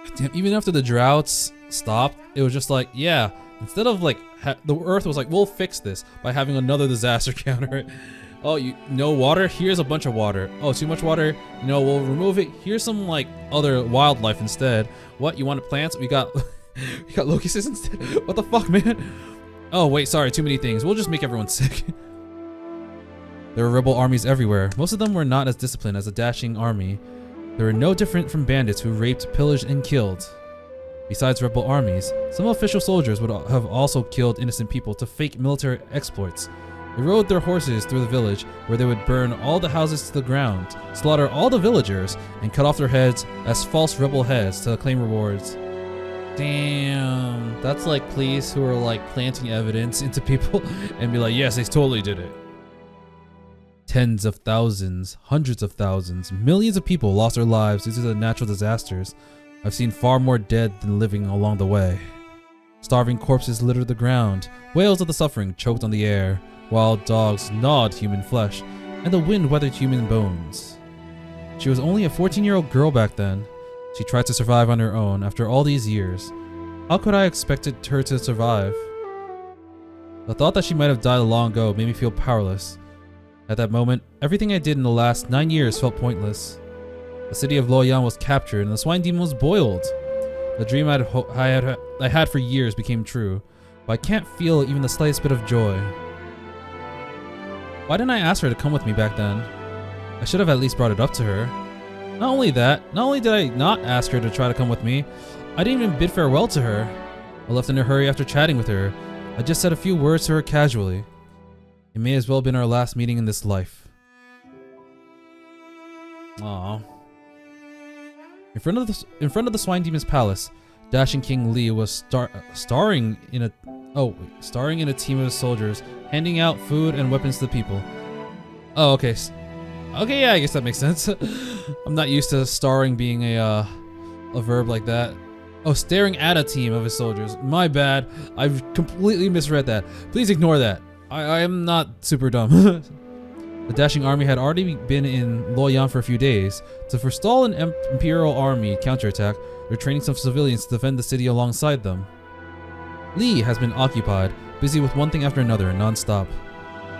the droughts stopped, it was just like, yeah, instead of like, the earth was like, we'll fix this by having another disaster counter it. Oh, no water? Here's a bunch of water. Oh, too much water? We'll remove it. Here's some like other wildlife instead. What, you wanted plants? We got we got locusts instead? What the fuck, man? Oh, wait, sorry, too many things. We'll just make everyone sick. There were rebel armies everywhere. Most of them were not as disciplined as the dashing army. They were no different from bandits who raped, pillaged, and killed. Besides rebel armies, some official soldiers would have also killed innocent people to fake military exploits. They rode their horses through the village, where they would burn all the houses to the ground, slaughter all the villagers, and cut off their heads as false rebel heads to claim rewards. Damn, that's like police who are like planting evidence into people and be like, yes, they totally did it. Tens of thousands, hundreds of thousands, millions of people lost their lives due to the natural disasters. I've seen far more dead than living along the way. Starving corpses littered the ground, wails of the suffering choked on the air, wild dogs gnawed human flesh, and the wind weathered human bones. She was only a 14-year-old girl back then. She tried to survive on her own after all these years. How could I have expected her to survive? The thought that she might have died long ago made me feel powerless. At that moment, everything I did in the last 9 years felt pointless. The city of Luoyang was captured and the swine demon was boiled. The dream I had for years became true, but I can't feel even the slightest bit of joy. Why didn't I ask her to come with me back then? I should have at least brought it up to her. Not only did I not ask her to try to come with me, I didn't even bid farewell to her. I left in a hurry after chatting with her. I just said a few words to her casually. It may as well have been our last meeting in this life. Aww. In front of the swine demon's palace, dashing King Li was starring in a team of soldiers, handing out food and weapons to the people. Oh, okay. Okay, yeah, I guess that makes sense. I'm not used to starring being a verb like that. Oh, staring at a team of his soldiers. My bad. I've completely misread that. Please ignore that. I am not super dumb. The dashing army had already been in Luoyang for a few days. To forestall an imperial army counterattack, they're training some civilians to defend the city alongside them. Li has been occupied, busy with one thing after another, non-stop.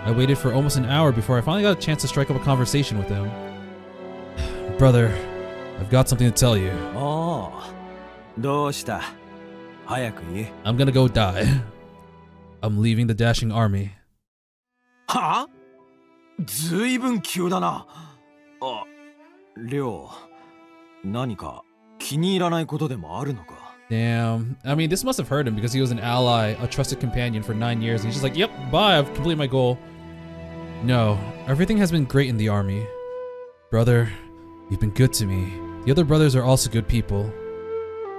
I waited for almost an hour before I finally got a chance to strike up a conversation with him. Brother, I've got something to tell you. Oh, どうした? 早く言え. I'm gonna go die. I'm leaving the dashing army. は? ずいぶん急だな。あ、りょう、何か気に入らないことでもあるのか? Damn. I mean, this must have hurt him because he was an ally, a trusted companion for 9 years. And he's just like, yep, bye, I've completed my goal. No, everything has been great in the army. Brother, you've been good to me. The other brothers are also good people.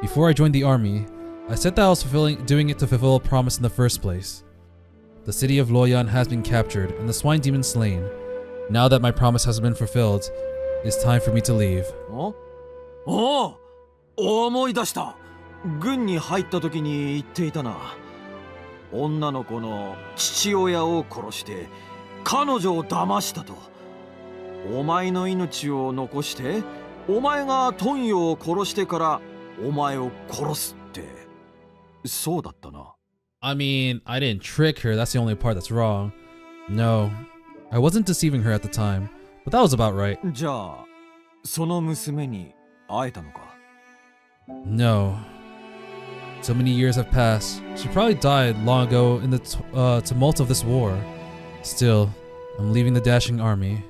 Before I joined the army, I said that I was doing it to fulfill a promise in the first place. The city of Luoyang has been captured and the swine demon slain. Now that my promise has been fulfilled, it's time for me to leave. おお、思い出した。軍に入った時に言っていたな。女の子の父親を殺して彼女を騙したと。お前の命を残して、お前がトンヨを殺してからお前を殺すって。そうだったな。I mean, I didn't trick her, that's the only part that's wrong. No, I wasn't deceiving her at the time, but that was about right. じゃあ、その娘に会えたのか? No. So many years have passed. She probably died long ago in the tumult of this war. Still, I'm leaving the dashing army.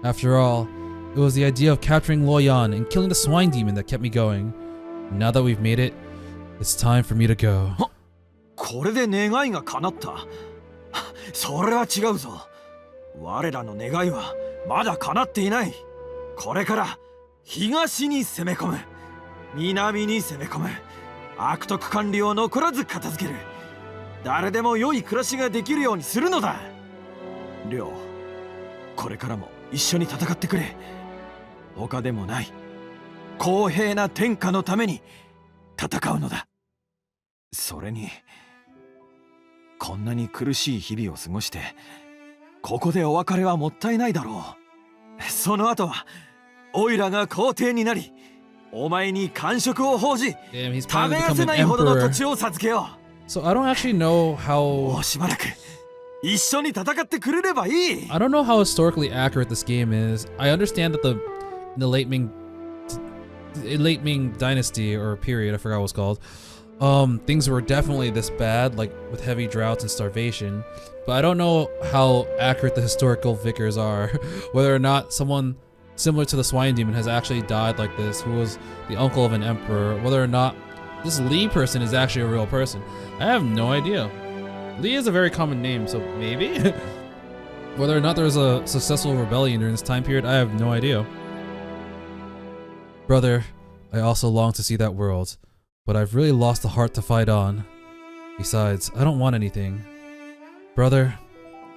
After all, it was the idea of capturing Luoyang and killing the swine demon that kept me going. Now that we've made it, it's time for me to go. これで願いが叶った。それは違うぞ。我らの願いはまだ叶っていない。これから東に攻め込む。南に攻め込む。悪徳管理を残らず片付ける。誰でも良い暮らしができるようにするのだ。りょう、これからも一緒に戦ってくれ。他でもない公平な天下のために戦うのだ。それにこんなに苦しい日々を過ごしてここでお別れはもったいないだろう。その後はオイラが皇帝になり、お前に官職を奉じ、 Damn, he's 食 planning べ to や become せ an ないほどの emperor. 土地を授けよ So I don't actually know う。も how うしばらく一緒に戦ってくれればいい。 I don't know how historically accurate this game is. I understand that in the late Ming Dynasty or period, I forgot what it's called. Things were definitely this bad, like with heavy droughts and starvation. But I don't know how accurate the historical vicars are. Whether or not someone similar to the swine demon has actually died like this, who was the uncle of an emperor. Whether or not this Lee person is actually a real person, I have no idea. Lee is a very common name, so maybe. Whether or not there was a successful rebellion during this time period, I have no idea. Brother, I also long to see that world, but I've really lost the heart to fight on. Besides, I don't want anything. Brother,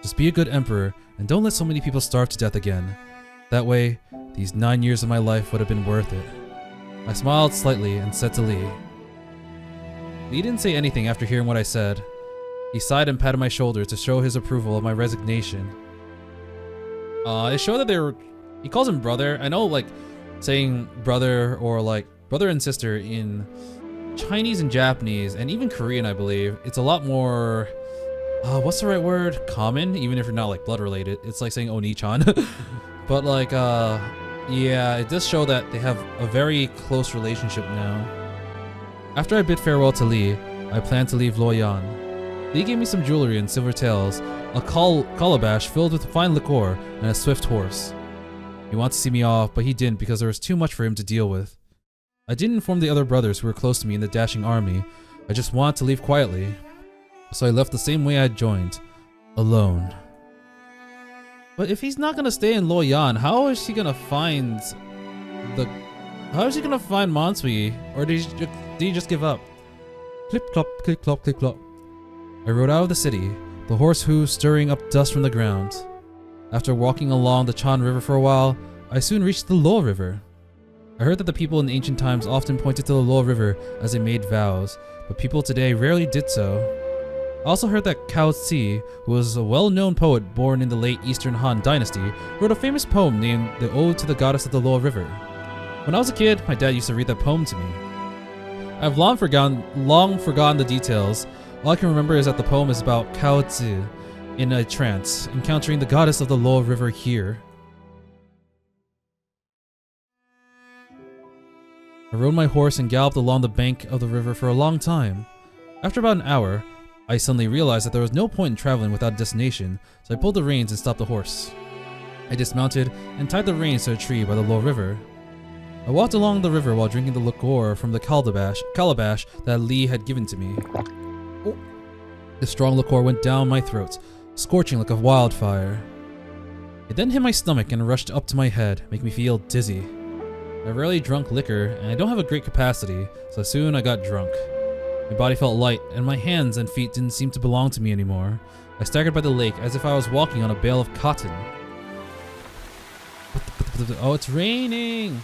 just be a good emperor and don't let so many people starve to death again. That way, these 9 years of my life would have been worth it. I smiled slightly and said to Lee. Lee didn't say anything after hearing what I said. He sighed and patted my shoulder to show his approval of my resignation. It showed that they were... He calls him brother. I know, like, saying brother or, like, brother and sister in Chinese and Japanese, and even Korean, I believe, it's a lot more... what's the right word? Common? Even if you're not, like, blood related. It's like saying Oni-chan. But, like, yeah, it does show that they have a very close relationship now. After I bid farewell to Lee, I planned to leave Luoyang. Lee gave me some jewelry and silver tails, a calabash filled with fine liquor, and a swift horse. He wanted to see me off, but he didn't because there was too much for him to deal with. I didn't inform the other brothers who were close to me in the dashing army. I just wanted to leave quietly. So I left the same way I had joined, alone. But if he's not gonna stay in Luoyang, how is he gonna find Mansui? Or did he just give up? Clip clop, clip clop, clip clop. I rode out of the city, the horse hooves stirring up dust from the ground. After walking along the Chan River for a while, I soon reached the Luo River. I heard that the people in ancient times often pointed to the Luo River as they made vows, but people today rarely did so. I also heard that Cao Ci, who was a well-known poet born in the late Eastern Han Dynasty, wrote a famous poem named The Ode to the Goddess of the Luo River. When I was a kid, my dad used to read that poem to me. I've long forgotten the details. All I can remember is that the poem is about Cao Ci in a trance, encountering the goddess of the Luo River here. I rode my horse and galloped along the bank of the river for a long time. After about an hour, I suddenly realized that there was no point in traveling without a destination, so I pulled the reins and stopped the horse. I dismounted and tied the reins to a tree by the Luo River. I walked along the river while drinking the liqueur from the calabash that Lee had given to me. The strong liqueur went down my throat, scorching like a wildfire. It then hit my stomach and rushed up to my head, making me feel dizzy. I rarely drunk liquor, and I don't have a great capacity, so soon I got drunk. My body felt light, and my hands and feet didn't seem to belong to me anymore. I staggered by the lake as if I was walking on a bale of cotton. Oh, it's raining!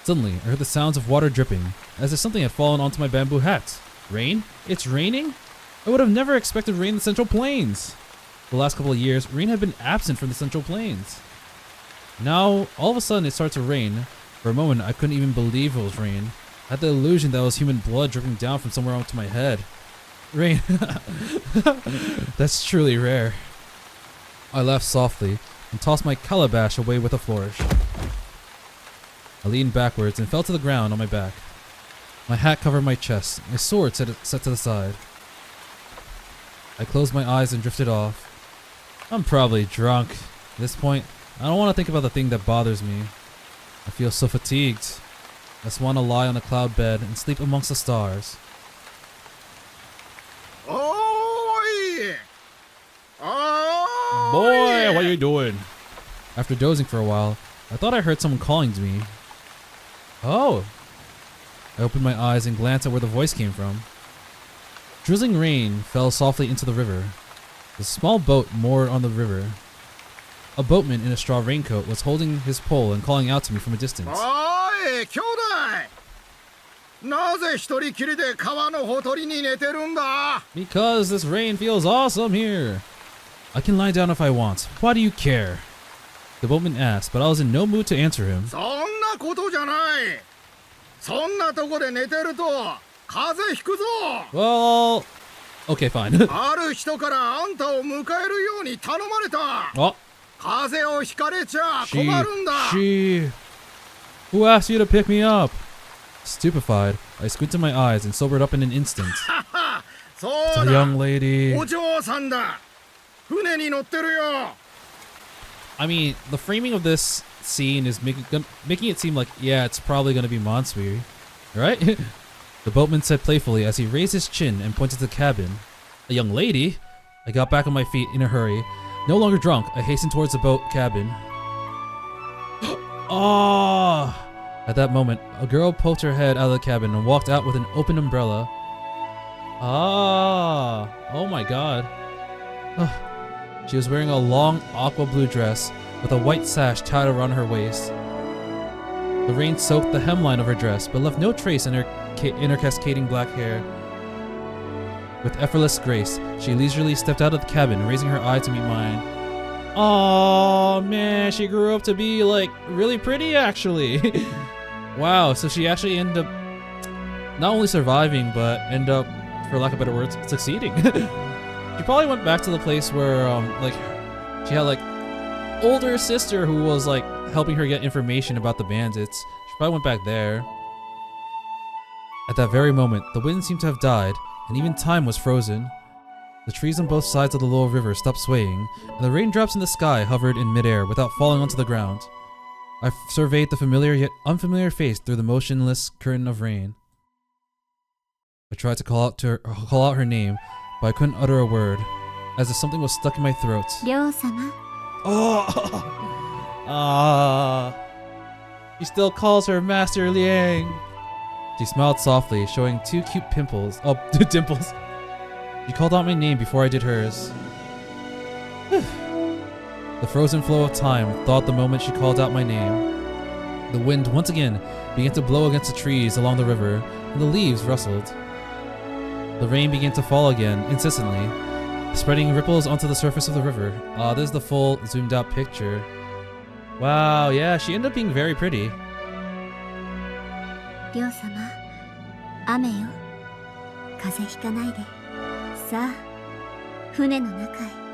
Suddenly, I heard the sounds of water dripping, as if something had fallen onto my bamboo hat. Rain? It's raining? I would have never expected rain in the Central Plains. For the last couple of years, rain had been absent from the Central Plains. Now, all of a sudden, it started to rain. For a moment, I couldn't even believe it was rain. I had the illusion that it was human blood dripping down from somewhere onto my head. Rain. That's truly rare. I laughed softly and tossed my calabash away with a flourish. I leaned backwards and fell to the ground on my back. My hat covered my chest, my sword set to the side. I closed my eyes and drifted off. I'm probably drunk. At this point, I don't want to think about the thing that bothers me. I feel so fatigued. I just want to lie on a cloud bed and sleep amongst the stars. Oh, Boy, what are you doing? After dozing for a while, I thought I heard someone calling to me. Oh! I opened my eyes and glanced at where the voice came from. Drizzling rain fell softly into the river. The small boat moored on the river. A boatman in a straw raincoat was holding his pole and calling out to me from a distance. おい兄弟なぜ一人きりで川のほとりに寝てるんだ Because this rain feels awesome here. I can lie down if I want. Why do you care? The boatman asked, but I was in no mood to answer him. そんなことじゃないそんなとこで寝てると風邪ひくぞ Well, okay, fine. ある人からあんたを迎えるように頼まれた Oh, 風邪をひかれちゃ困るんだ Who asked you to pick me up? Stupefied, I squinted my eyes and sobered up in an instant. そ The うだ young lady. お嬢さんだ船に乗ってるよ I mean, the framing of this scene is making it seem like, yeah, it's probably gonna be Mansui, right? The boatman said playfully as he raised his chin and pointed to the cabin. A young lady? I got back on my feet in a hurry. No longer drunk, I hastened towards the boat cabin. Oh! At that moment, a girl poked her head out of the cabin and walked out with an open umbrella. Ah! Oh my god. She was wearing a long aqua blue dress with a white sash tied around her waist. The rain soaked the hemline of her dress, but left no trace in her cascading black hair. With effortless grace, she leisurely stepped out of the cabin, raising her eye to meet mine. Oh man, she grew up to be like really pretty actually. Wow, so she actually ended up not only surviving, but ended up, for lack of better words, succeeding. She probably went back to the place where like she had like older sister who was like helping her get information about the bandits. She probably went back there. At that very moment, the wind seemed to have died, and even time was frozen. The trees on both sides of the little river stopped swaying, and the raindrops in the sky hovered in midair without falling onto the ground. I surveyed the familiar yet unfamiliar face through the motionless curtain of rain. I tried to call out her name, but I couldn't utter a word, as if something was stuck in my throat. 亮様 Oh! Ah! She still calls her Master Liang. She smiled softly, showing two cute pimples. Oh, dimples. She called out my name before I did hers. The frozen flow of time thawed the moment she called out my name. The wind once again began to blow against the trees along the river, and the leaves rustled. The rain began to fall again, incessantly, spreading ripples onto the surface of the river. This is the full zoomed out picture. Wow, yeah, she ended up being very pretty. 亮様雨よ風邪ひかないでさあ船の中へ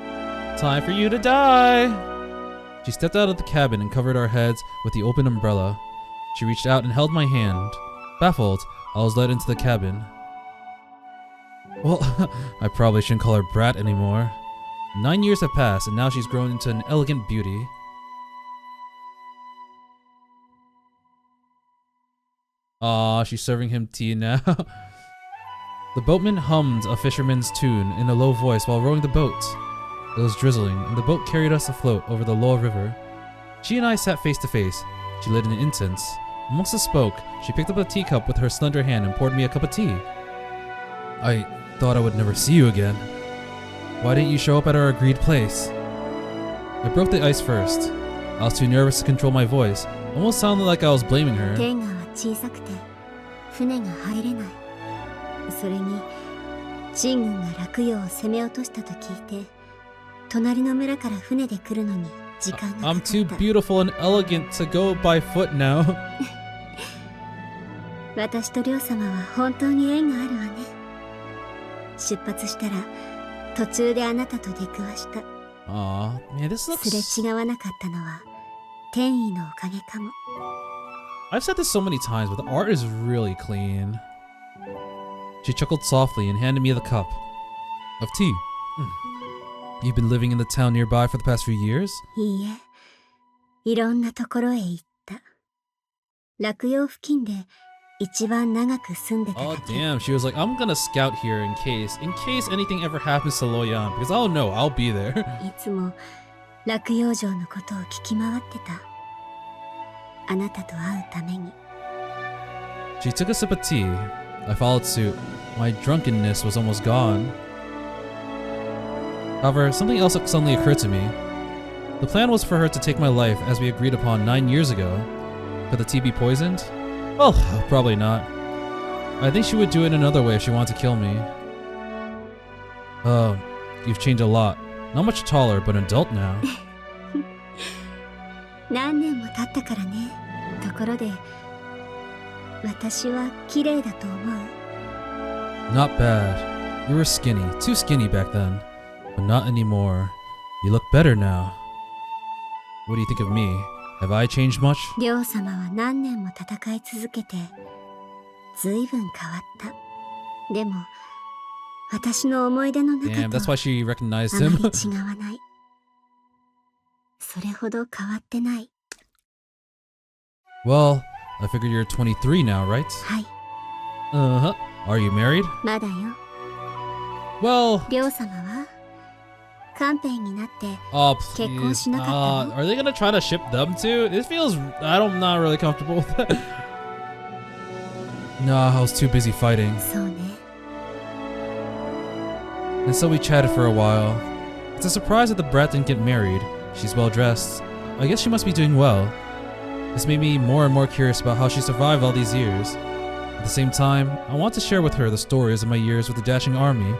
Time for you to die! She stepped out of the cabin and covered our heads with the open umbrella. She reached out and held my hand. Baffled, I was led into the cabin. Well, I probably shouldn't call her Brat anymore. 9 years have passed, and now she's grown into an elegant beauty. Aw, she's serving him tea now. The boatman hummed a fisherman's tune in a low voice while rowing the boat. It was drizzling, and the boat carried us afloat over the lower river. She and I sat face to face. She lit an incense. Amongst us spoke, she picked up a teacup with her slender hand and poured me a cup of tea. I thought I would never see you again. Why didn't you show up at our agreed place? I broke the ice first. I was too nervous to control my voice. Almost sounded like I was blaming her. 天河は小さくて船が入れないそれに陳軍が洛陽を攻め落としたと聞いて隣の村から船で来るのに時間がかかった I'm too beautiful and elegant to go by foot now. 私と亮様は本当に縁があるわね出発したら途中であなたと出くわした Aw, man, this す looks... れ違わなかったのは天意のおかげかも I've said this so many times, but the art is really clean. She chuckled softly and handed me the cup of tea. You've been living in the town nearby for the past few years? いいえいろんなところへ行った洛陽付近で一番長く住んでた Oh だけ damn, she was like, I'm gonna scout here in case anything ever happens to Loyan, because I'll know, I'll be there. いつも洛陽城のことを聞き回ってたあなたと会うために She took a sip of tea, I followed suit. My drunkenness was almost gone. However, something else suddenly occurred to me. The plan was for her to take my life as we agreed upon 9 years ago. Could the tea be poisoned? Well, probably not. I think she would do it another way if she wanted to kill me. You've changed a lot. Not much taller, but an adult now. 何年も経ったからね。ところで、私は綺麗だと思う。 Not bad. You were skinny, too skinny back then. But not anymore. You look better now. What do you think of me? Have I changed much? りょう様は何年も戦い続けて、ずいぶん変わった。でも、私の思い出の中 Damn, と that's why she recognized あま him. り違わない。それほど変わってない。Well, I figure you're 23 now, right? はい、 Uh-huh. Are you married? まだよ。 Well, りょう様はカンペンになって oh 結婚 please. しなかったの？ Are they gonna try to ship them too? It feels... I'm not really comfortable with that. Nah, I was too busy fighting. そうね。 And so we chatted for a while. It's a surprise that the brat didn't get married. She's well dressed. I guess she must be doing well. This made me more and more curious about how she survived all these years. At the same time, I want to share with her the stories of my years with the dashing army.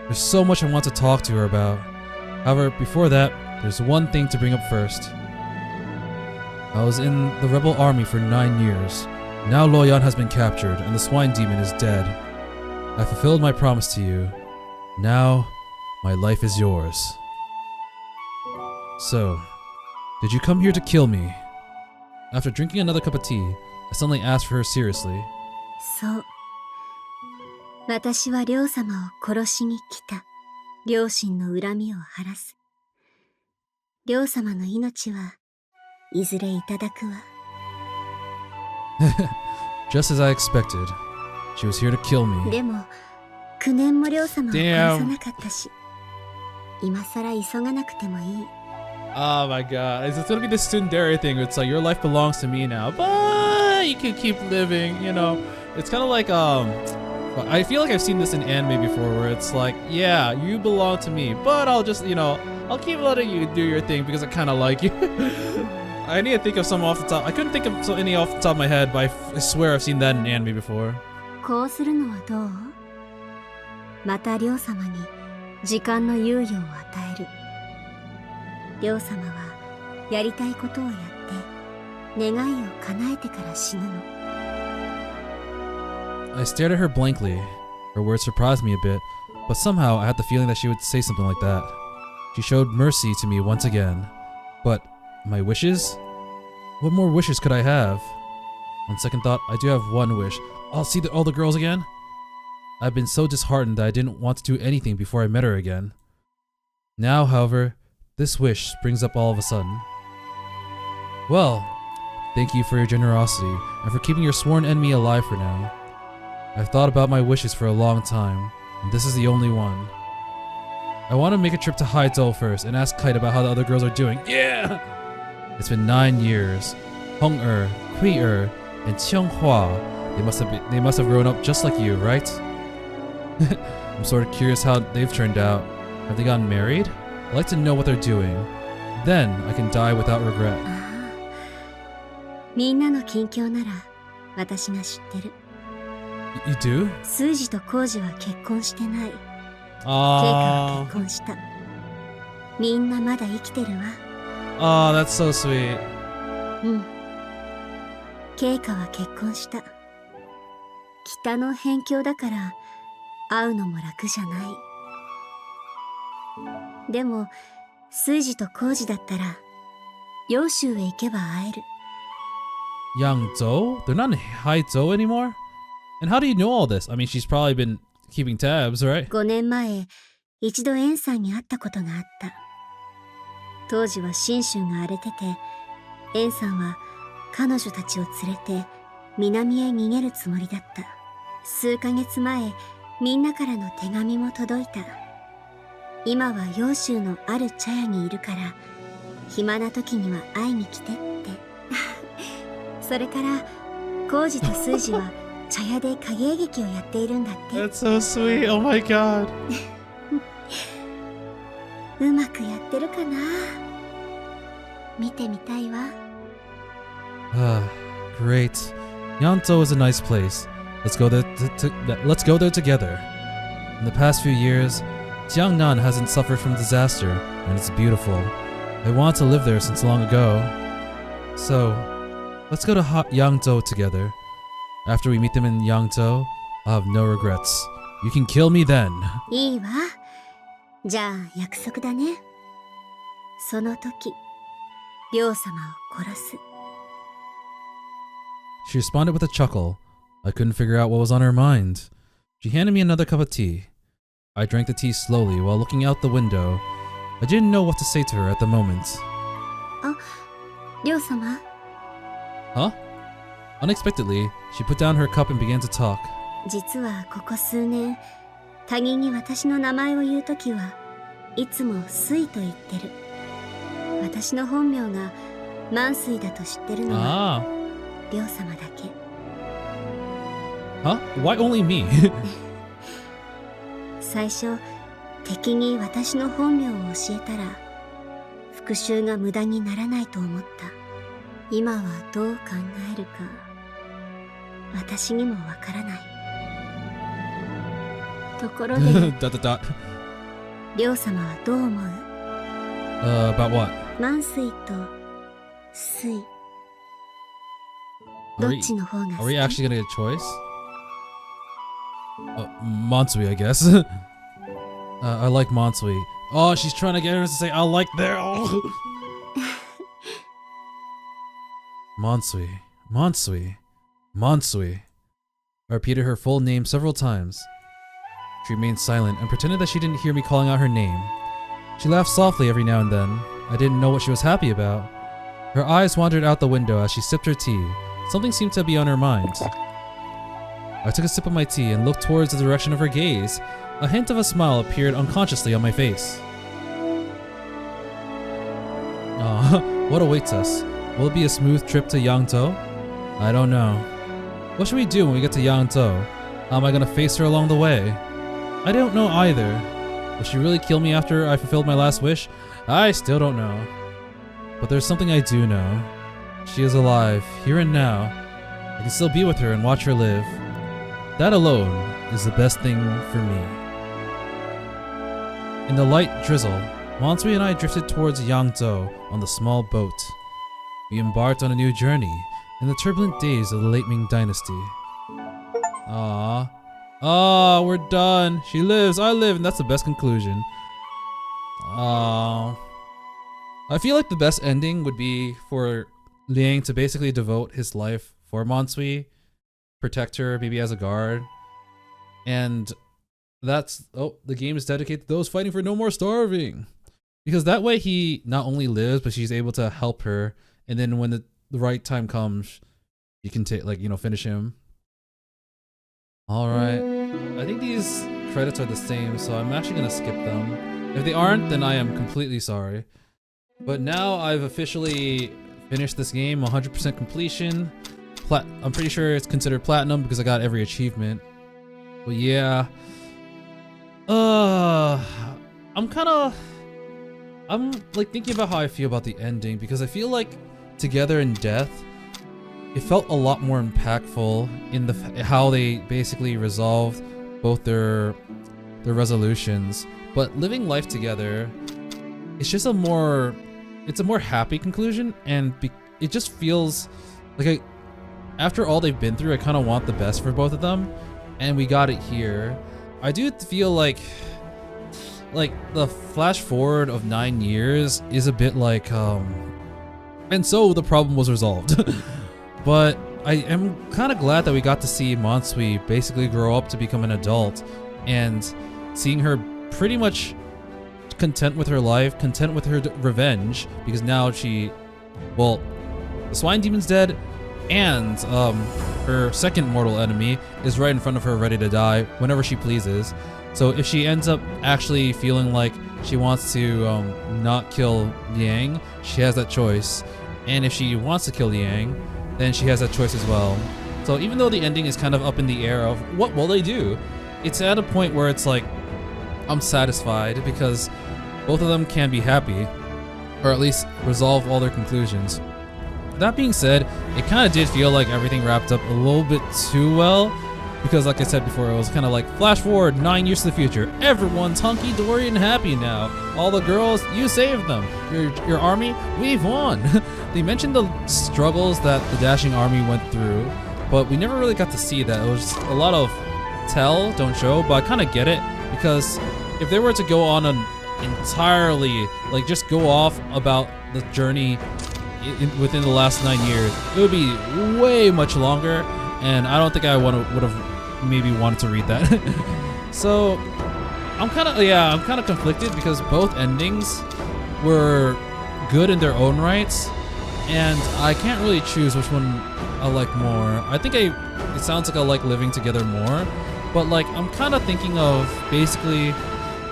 There's so much I want to talk to her about. However, before that, there's one thing to bring up first. I was in the rebel army for 9 years. Now Loyan has been captured and the swine demon is dead. I fulfilled my promise to you. Now, my life is yours. So, did you come here to kill me? After drinking another cup of tea, I suddenly asked for her seriously. そう。私はりょう様を殺しに来た。両親の恨みを晴らす。りょう様の命はいずれいただくわ。Just as I expected, she was here to kill me. でも、9年もりょう様を殺さなかったし、今さら急がなくてもいい。Oh my god, it's gonna be the tsundere thing. It's like your life belongs to me now, but you can keep living, you know. It's kind of like I feel like I've seen this in anime before where it's like, yeah, you belong to me, but I'll just, you know, I'll keep letting you do your thing because I kind of like you. I need to think of some off the top. I couldn't think of any off the top of my head, but I swear I've seen that in anime before. こうするのはどう？またりょう様に時間の猶予を与える。りょう様はやりたいことをやって願いを叶えてから死ぬの。 I stared at her blankly. Her words surprised me a bit, but somehow I had the feeling that she would say something like that. She showed mercy to me once again. But my wishes? What more wishes could I have? On second thought, I do have one wish. I'll see all the girls again? I've been so disheartened that I didn't want to do anything before I met her again. Now, however, this wish springs up all of a sudden. Well, thank you for your generosity and for keeping your sworn enemy alive for now. I've thought about my wishes for a long time, and this is the only one. I want to make a trip to Haizhou first and ask Kite about how the other girls are doing. Yeah! It's been 9 years. Hong-er, Kui-er, and Qianghua, they must have grown up just like you, right? I'm sort of curious how they've turned out. Have they gotten married? I'd like to know what they're doing. Then I can die without regret. ああ、みんなの近況なら私が知ってる。You do? スージとコウジは結婚してない。ケイカ Aww. は結婚した。みんなまだ生きてるわ。Oh, that's so sweet. うん。ケイカは結婚した。北の辺境だから会うのも楽じゃない。でも、スージとコウジだったら、揚州へ行けば会える。Yangzhou? They're not in Haizhou anymore? And how do you know all this? I mean, she's probably been keeping tabs, right? 5年前、一度エンさんに会ったことがあった。当時は信州が荒れてて、エンさんは彼女たちを連れて南へ逃げるつもりだった。数ヶ月前、みんなからの手紙も届いた。今は揚州のある茶屋にいるから、暇な時には会いに来てって。それから、コウジとスージは茶屋で影絵劇をやっているんだって。 That's so sweet. Oh my god. うまくやってるかな。見てみたいわ。 Great. Yanto is a nice place. Let's go there. Let's go there together. In the past few years, Jiangnan hasn't suffered from disaster, and it's beautiful. I want to live there since long ago. So, let's go to Yangzhou together. After we meet them in Yangzhou, I'll have no regrets. You can kill me then. いいわ。じゃあ約束だね。その時、両様を殺す。 She responded with a chuckle. I couldn't figure out what was on her mind. She handed me another cup of tea. I drank the tea slowly while looking out the window. I didn't know what to say to her at the moment. あ、両様。 Huh? Unexpectedly, she put down her cup and began to talk. 実はここ数年、他人に私の名前を言うときはいつも水と言ってる。私の本名が満水だと知ってるのは両様だけ。 Huh? Why only me? 最初、敵に私の本名を教えたら復讐が無駄にならないと思った。今はどう考えるか私にもわからない。ところで両様はどう思う？ About what? 満水と水どっちの方が好き？ Are we actually gonna get a choice? Mansui, I guess. I like Mansui. Oh, she's trying to get her to say I like their. Oh. Mansui, Mansui, Mansui. I repeated her full name several times. She remained silent and pretended that she didn't hear me calling out her name. She laughed softly every now and then. I didn't know what she was happy about. Her eyes wandered out the window as she sipped her tea. Something seemed to be on her mind. I took a sip of my tea and looked towards the direction of her gaze. A hint of a smile appeared unconsciously on my face. What awaits us? Will it be a smooth trip to Yangzhou? I don't know. What should we do when we get to Yangzhou? How am I gonna face her along the way? I don't know either. Will she really kill me after I fulfilled my last wish? I still don't know. But there's something I do know. She is alive, here and now. I can still be with her and watch her live. That alone is the best thing for me. In the light drizzle, Mansui and I drifted towards Yangzhou on the small boat. We embarked on a new journey in the turbulent days of the late Ming Dynasty. We're done. She lives, I live, and that's the best conclusion. I feel like the best ending would be for Liang to basically devote his life for Mansui, protect her, maybe as a guard. And that's, the game is dedicated to those fighting for no more starving. Because that way he not only lives, but she's able to help her. And then when the right time comes, you can take, finish him. Alright. I think these credits are the same, so I'm actually gonna skip them. If they aren't, then I am completely sorry. But now I've officially finished this game, 100% completion. I'm pretty sure it's considered platinum because I got every achievement. But yeah. I'm thinking about how I feel about the ending, because I feel like Together in Death, it felt a lot more impactful in how they basically resolved both their resolutions. But Living Life Together, it's just a more happy conclusion, and it just feels like after all they've been through, I kind of want the best for both of them, and we got it here. I do feel like the flash forward of 9 years is a bit and so the problem was resolved. But I am kind of glad that we got to see Mansui basically grow up to become an adult, and seeing her pretty much content with her life, content with her revenge, because now the Swine Demon's dead, and her second mortal enemy is right in front of her, ready to die whenever she pleases. So if she ends up actually feeling like she wants to not kill Liang, she has that choice. And if she wants to kill Liang, then she has that choice as well. So even though the ending is kind of up in the air of what will they do, it's at a point where it's like, I'm satisfied because both of them can be happy, or at least resolve all their conclusions. That being said, it kind of did feel like everything wrapped up a little bit too well, because like I said before, it was kind of like flash forward 9 years to the future. Everyone's hunky-dory and happy now. All the girls, you saved them. Your army, we've won. They mentioned the struggles that the dashing army went through, but we never really got to see that. It was just a lot of tell, don't show, but I kind of get it, because if they were to go on an entirely, like just go off about the journey within the last 9 years, it would be way much longer, and I don't think I would have maybe wanted to read that. So I'm kind of conflicted because both endings were good in their own rights, and I can't really choose which one I like more. I think it sounds like I like Living Together more, but like I'm kind of thinking of basically,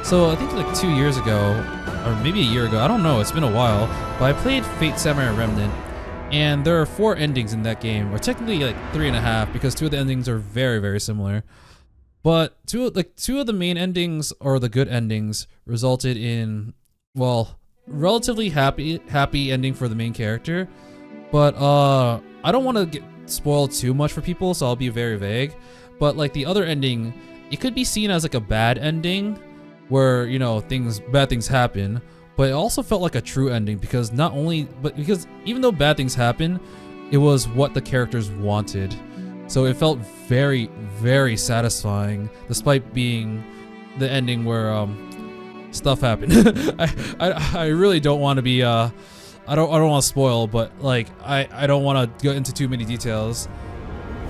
so I think like 2 years ago, or maybe a year ago, I don't know, it's been a while, but I played Fate Samurai Remnant, and there are 4 endings in that game, or technically like 3.5, because 2 of the endings are very, very similar. But two of the main endings, or the good endings, resulted in, well, relatively happy ending for the main character. But I don't want to get spoiled too much for people, so I'll be very vague. But like the other ending, it could be seen as like a bad ending, where, you know, bad things happen, but it also felt like a true ending, because because even though bad things happen, it was what the characters wanted. So it felt very, very satisfying, despite being the ending where stuff happened. I really don't want to be I don't want to spoil, but like I don't want to go into too many details.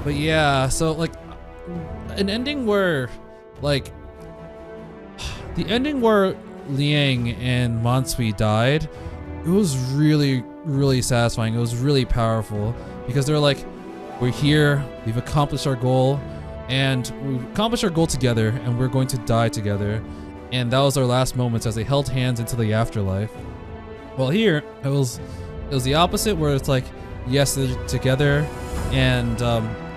But yeah, so like an ending where like the ending where Liang and Mansui died, it was really, really satisfying. It was really powerful, because they're like, we're here, we've accomplished our goal, and we've accomplished our goal together, and we're going to die together. And that was their last moments as they held hands into the afterlife. Well, here it was the opposite, where it's like, yes, they're together, and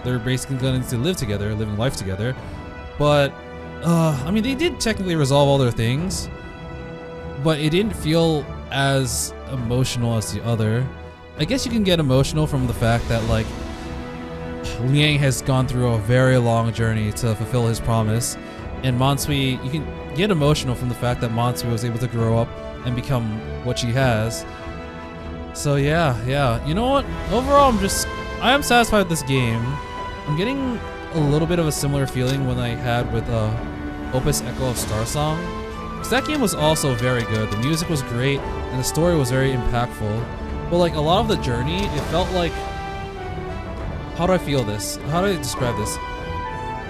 they're basically going to live together, living life together. But I mean, they did technically resolve all their things, but it didn't feel as emotional as the other. I guess you can get emotional from the fact that like Liang has gone through a very long journey to fulfill his promise, and Mansui, you can get emotional from the fact that Mansui was able to grow up and become what she has. So yeah, you know what? Overall, I am satisfied with this game. I'm getting a little bit of a similar feeling when I had with Opus Echo of Star Song, because that game was also very good. The music was great, and the story was very impactful. But like a lot of the journey, it felt like, how do I feel this? How do I describe this?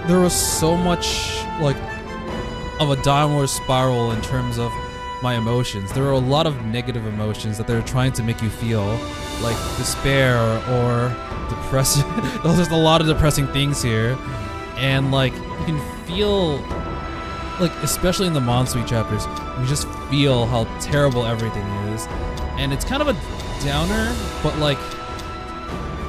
There was so much like of a downward spiral in terms of my emotions. There were a lot of negative emotions that they're trying to make you feel, like despair or depression. There's a lot of depressing things here, and like you can feel, like especially in the Mansui chapters, you just feel how terrible everything is, and it's kind of a downer, but like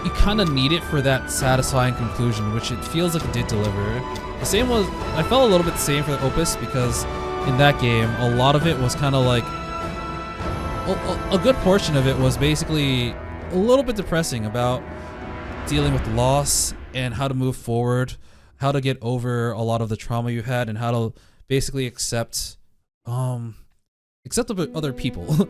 you kind of need it for that satisfying conclusion, which it feels like it did deliver. The same was, I felt a little bit the same for the Opus, because in that game, a lot of it was kind of like, a good portion of it was basically a little bit depressing about dealing with loss and how to move forward, how to get over a lot of the trauma you had, and how to basically accept other people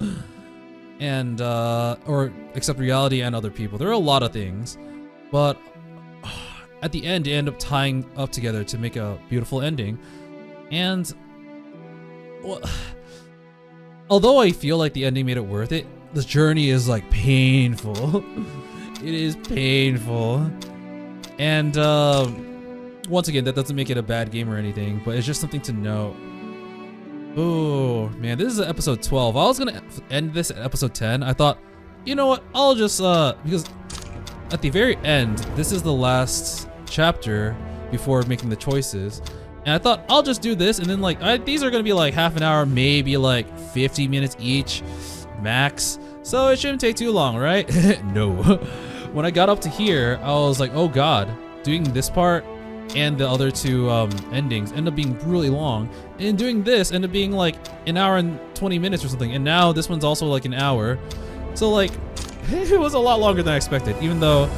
and or accept reality and other people. There are a lot of things, but at the end, they end up tying up together to make a beautiful ending. And well, although I feel like the ending made it worth it, the journey is like painful. It is painful. And once again, that doesn't make it a bad game or anything, but it's just something to note. Oh man, this is episode 12. I was gonna end this at episode 10. I thought, you know what, I'll just because at the very end, this is the last chapter before making the choices, and I thought I'll just do this, and then like these are gonna be like half an hour, maybe like 50 minutes each max, so it shouldn't take too long, right? No. When I got up to here, I was like, oh god, doing this part and the other two endings end up being really long, and doing this end up being like an hour and 20 minutes or something, and now this one's also like an hour. So like it was a lot longer than I expected, even though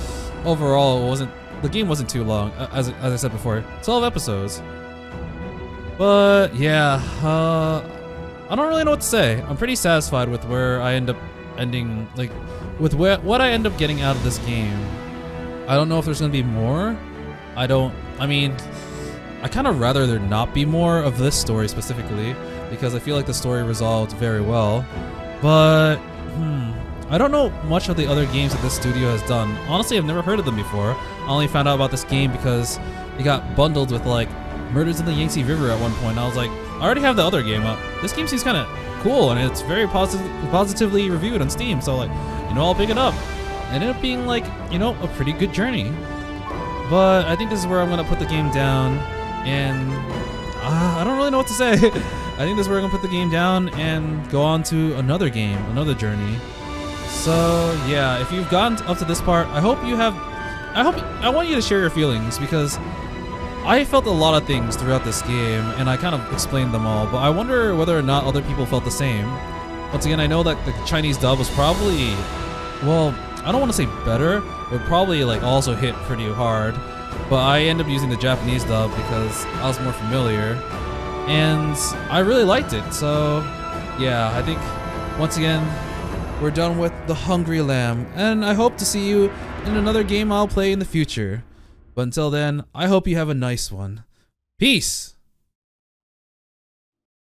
overall the game wasn't too long, as I said before, 12 episodes. But yeah, I don't really know what to say. I'm pretty satisfied with where I end up ending, like with what I end up getting out of this game. I don't know if there's gonna be more. I mean, I kind of rather there not be more of this story specifically, because I feel like the story resolved very well. But I don't know much of the other games that this studio has done. Honestly, I've never heard of them before. I only found out about this game because it got bundled with like Murders in the Yangtze River at one point. I was like, I already have the other game up. This game seems kind of cool, and it's very positively reviewed on Steam. So like, I'll pick it up. It ended up being like, a pretty good journey. But I think this is where I'm gonna put the game down, and I don't really know what to say. I think this is where I'm gonna put the game down and go on to another game, another journey. So yeah, if you've gotten up to this part, I want you to share your feelings, because I felt a lot of things throughout this game, and I kind of explained them all, but I wonder whether or not other people felt the same. Once again, I know that the Chinese dub was probably, well, I don't want to say better, but probably like also hit pretty hard, but I ended up using the Japanese dub because I was more familiar, and I really liked it. So yeah, I think once again, we're done with The Hungry Lamb, and I hope to see you in another game I'll play in the future. But until then, I hope you have a nice one. Peace!